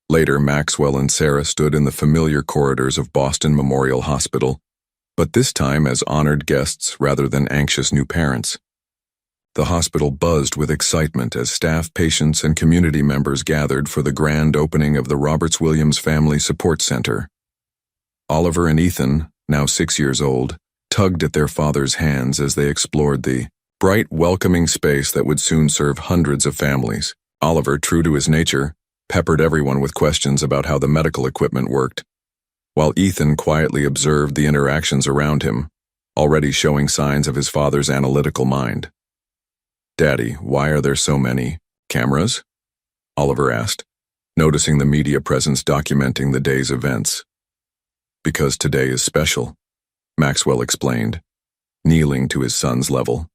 later, Maxwell and Sarah stood in the familiar corridors of Boston Memorial Hospital, but this time as honored guests rather than anxious new parents. The hospital buzzed with excitement as staff, patients, and community members gathered for the grand opening of the Roberts Williams Family Support Center. Oliver and Ethan, now 6 years old, tugged at their father's hands as they explored the bright, welcoming space that would soon serve hundreds of families. Oliver, true to his nature, peppered everyone with questions about how the medical equipment worked, while Ethan quietly observed the interactions around him, already showing signs of his father's analytical mind. "Daddy, why are there so many cameras?" Oliver asked, noticing the media presence documenting the day's events. "Because today is special," Maxwell explained, kneeling to his son's level.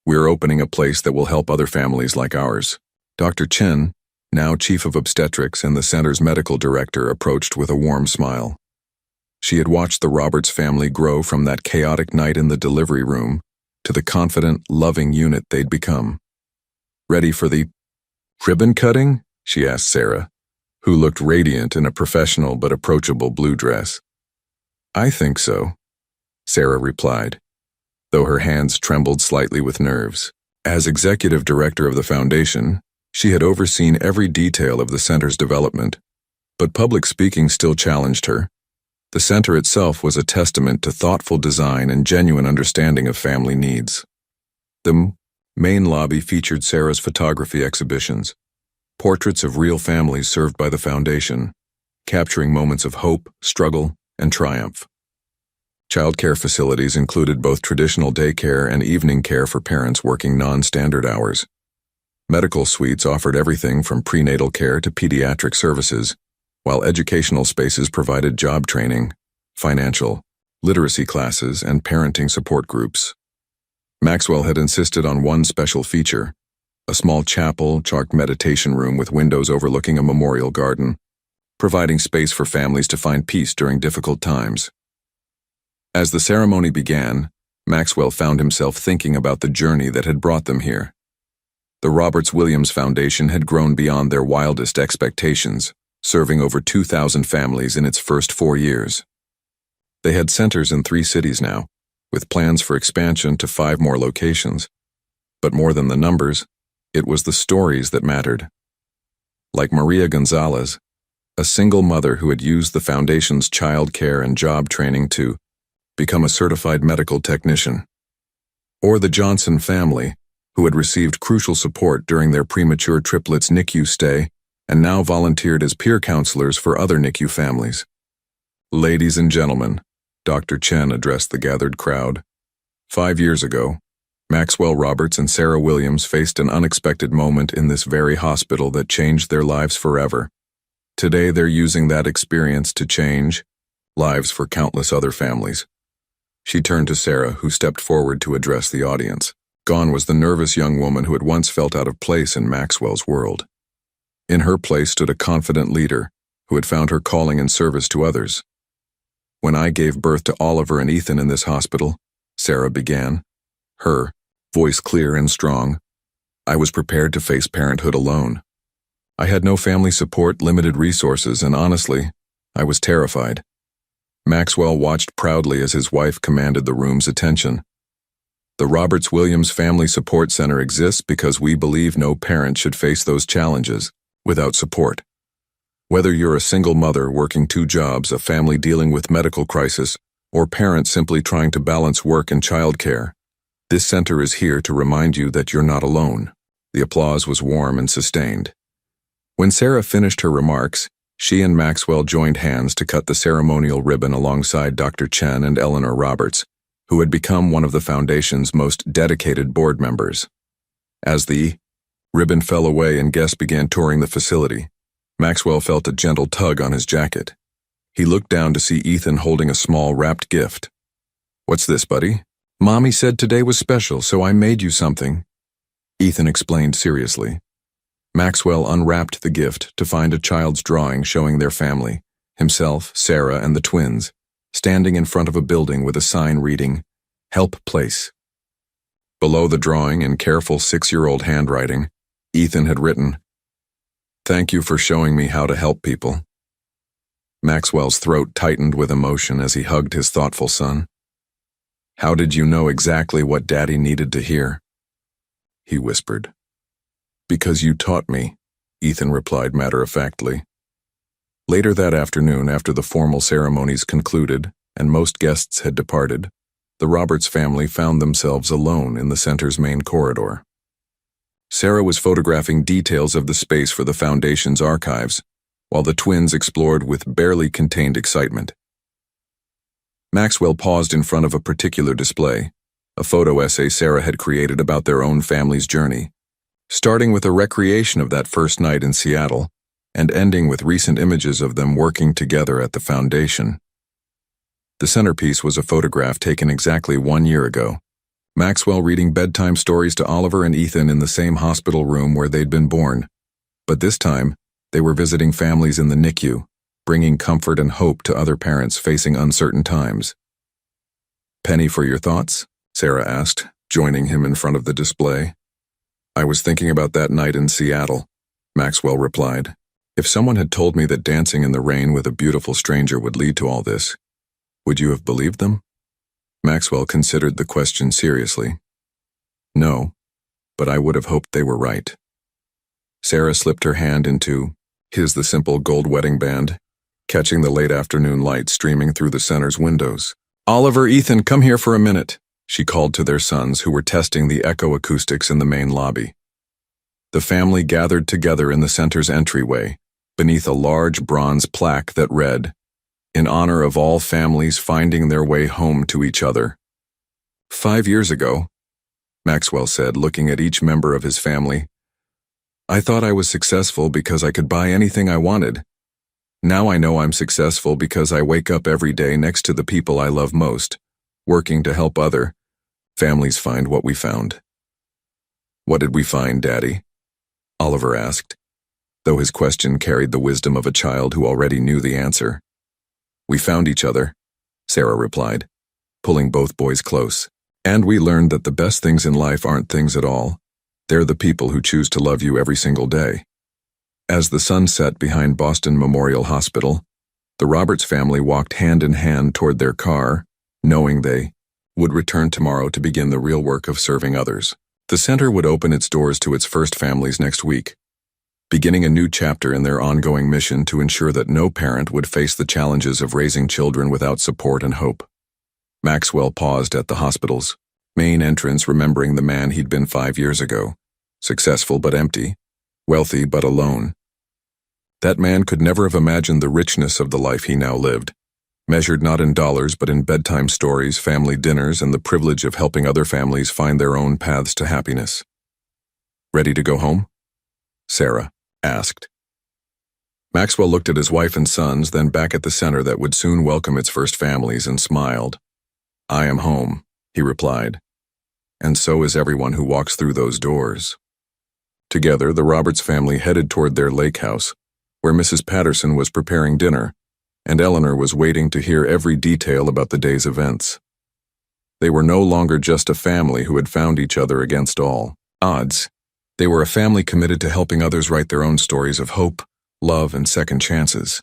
"We're opening a place that will help other families like ours." Dr. Chen, now chief of obstetrics and the center's medical director, approached with a warm smile. She had watched the Roberts family grow from that chaotic night in the delivery room to the confident, loving unit they'd become. "Ready for the ribbon cutting?" she asked Sarah, who looked radiant in a professional but approachable blue dress. "I think so," Sarah replied, though her hands trembled slightly with nerves. As executive director of the foundation, she had overseen every detail of the center's development, but public speaking still challenged her. The center itself was a testament to thoughtful design and genuine understanding of family needs. The main lobby featured Sarah's photography exhibitions, portraits of real families served by the foundation, capturing moments of hope, struggle, and triumph. Childcare facilities included both traditional daycare and evening care for parents working non-standard hours. Medical suites offered everything from prenatal care to pediatric services, while educational spaces provided job training, financial, literacy classes, and parenting support groups. Maxwell had insisted on one special feature, a small chapel-charked meditation room with windows overlooking a memorial garden. providing space for families to find peace during difficult times. As the ceremony began, Maxwell found himself thinking about the journey that had brought them here. The Roberts Williams Foundation had grown beyond their wildest expectations, serving over 2,000 families in its first 4 years. They had centers in 3 cities now, with plans for expansion to 5 more locations. But more than the numbers, it was the stories that mattered. Like Maria Gonzalez, a single mother who had used the foundation's child care and job training to become a certified medical technician. Or the Johnson family, who had received crucial support during their premature triplets' NICU stay and now volunteered as peer counselors for other NICU families. Ladies and gentlemen, Dr. Chen addressed the gathered crowd. 5 years ago, Maxwell Roberts and Sarah Williams faced an unexpected moment in this very hospital that changed their lives forever. Today they're using that experience to change lives for countless other families. She turned to Sarah, who stepped forward to address the audience. Gone was the nervous young woman who had once felt out of place in Maxwell's world. In her place stood a confident leader who had found her calling in service to others. When I gave birth to Oliver and Ethan in this hospital, Sarah began, her voice clear and strong, I was prepared to face parenthood alone. I had no family support, limited resources, and honestly, I was terrified. Maxwell watched proudly as his wife commanded the room's attention. The Roberts Williams Family Support Center exists because we believe no parent should face those challenges without support. Whether you're a single mother working 2 jobs, a family dealing with medical crisis, or parents simply trying to balance work and childcare, this center is here to remind you that you're not alone. The applause was warm and sustained. When Sarah finished her remarks, she and Maxwell joined hands to cut the ceremonial ribbon alongside Dr. Chen and Eleanor Roberts, who had become one of the foundation's most dedicated board members. As the ribbon fell away and guests began touring the facility, Maxwell felt a gentle tug on his jacket. He looked down to see Ethan holding a small wrapped gift. What's this, buddy? Mommy said today was special, so I made you something, Ethan explained seriously. Maxwell unwrapped the gift to find a child's drawing showing their family, himself, Sarah, and the twins, standing in front of a building with a sign reading, Help Place. Below the drawing, in careful 6-year-old handwriting, Ethan had written, Thank you for showing me how to help people. Maxwell's throat tightened with emotion as he hugged his thoughtful son. How did you know exactly what Daddy needed to hear? He whispered. Because you taught me, Ethan replied matter-of-factly. Later that afternoon, after the formal ceremonies concluded and most guests had departed, the Roberts family found themselves alone in the center's main corridor. Sarah was photographing details of the space for the foundation's archives, while the twins explored with barely contained excitement. Maxwell paused in front of a particular display, a photo essay Sarah had created about their own family's journey, starting with a recreation of that first night in Seattle and ending with recent images of them working together at the foundation. The centerpiece was a photograph taken exactly 1 year ago. Maxwell reading bedtime stories to Oliver and Ethan in the same hospital room where they'd been born. But this time, they were visiting families in the NICU, bringing comfort and hope to other parents facing uncertain times. Penny for your thoughts? Sarah asked, joining him in front of the display. I was thinking about that night in Seattle, Maxwell replied. If someone had told me that dancing in the rain with a beautiful stranger would lead to all this, would you have believed them? Maxwell considered the question seriously. No, but I would have hoped they were right. Sarah slipped her hand into the simple gold wedding band, catching the late afternoon light streaming through the center's windows. Oliver, Ethan, come here for a minute, she called to their sons who were testing the echo acoustics in the main lobby. The family gathered together in the center's entryway, beneath a large bronze plaque that read, In honor of all families finding their way home to each other. 5 years ago, Maxwell said, looking at each member of his family, I thought I was successful because I could buy anything I wanted. Now I know I'm successful because I wake up every day next to the people I love most, working to help other families find what we found. What did we find, Daddy? Oliver asked. though his question carried the wisdom of a child who already knew the answer. "We found each other," Sarah replied, pulling both boys close. "And we learned that the best things in life aren't things at all. They're the people who choose to love you every single day." As the sun set behind Boston Memorial Hospital, the Roberts family walked hand in hand toward their car, knowing they would return tomorrow to begin the real work of serving others. The center would open its doors to its first families next week, beginning a new chapter in their ongoing mission to ensure that no parent would face the challenges of raising children without support and hope. Maxwell paused at the hospital's main entrance, remembering the man he'd been 5 years ago, successful but empty, wealthy but alone. That man could never have imagined the richness of the life he now lived, measured not in dollars but in bedtime stories, family dinners, and the privilege of helping other families find their own paths to happiness. "Ready to go home?" Sarah asked. Maxwell looked at his wife and sons, then back at the center that would soon welcome its first families, and smiled. "I am home," he replied. "And so is everyone who walks through those doors." Together, the Roberts family headed toward their lake house, where Mrs. Patterson was preparing dinner, and Eleanor was waiting to hear every detail about the day's events. They were no longer just a family who had found each other against all odds. They were a family committed to helping others write their own stories of hope, love, and second chances.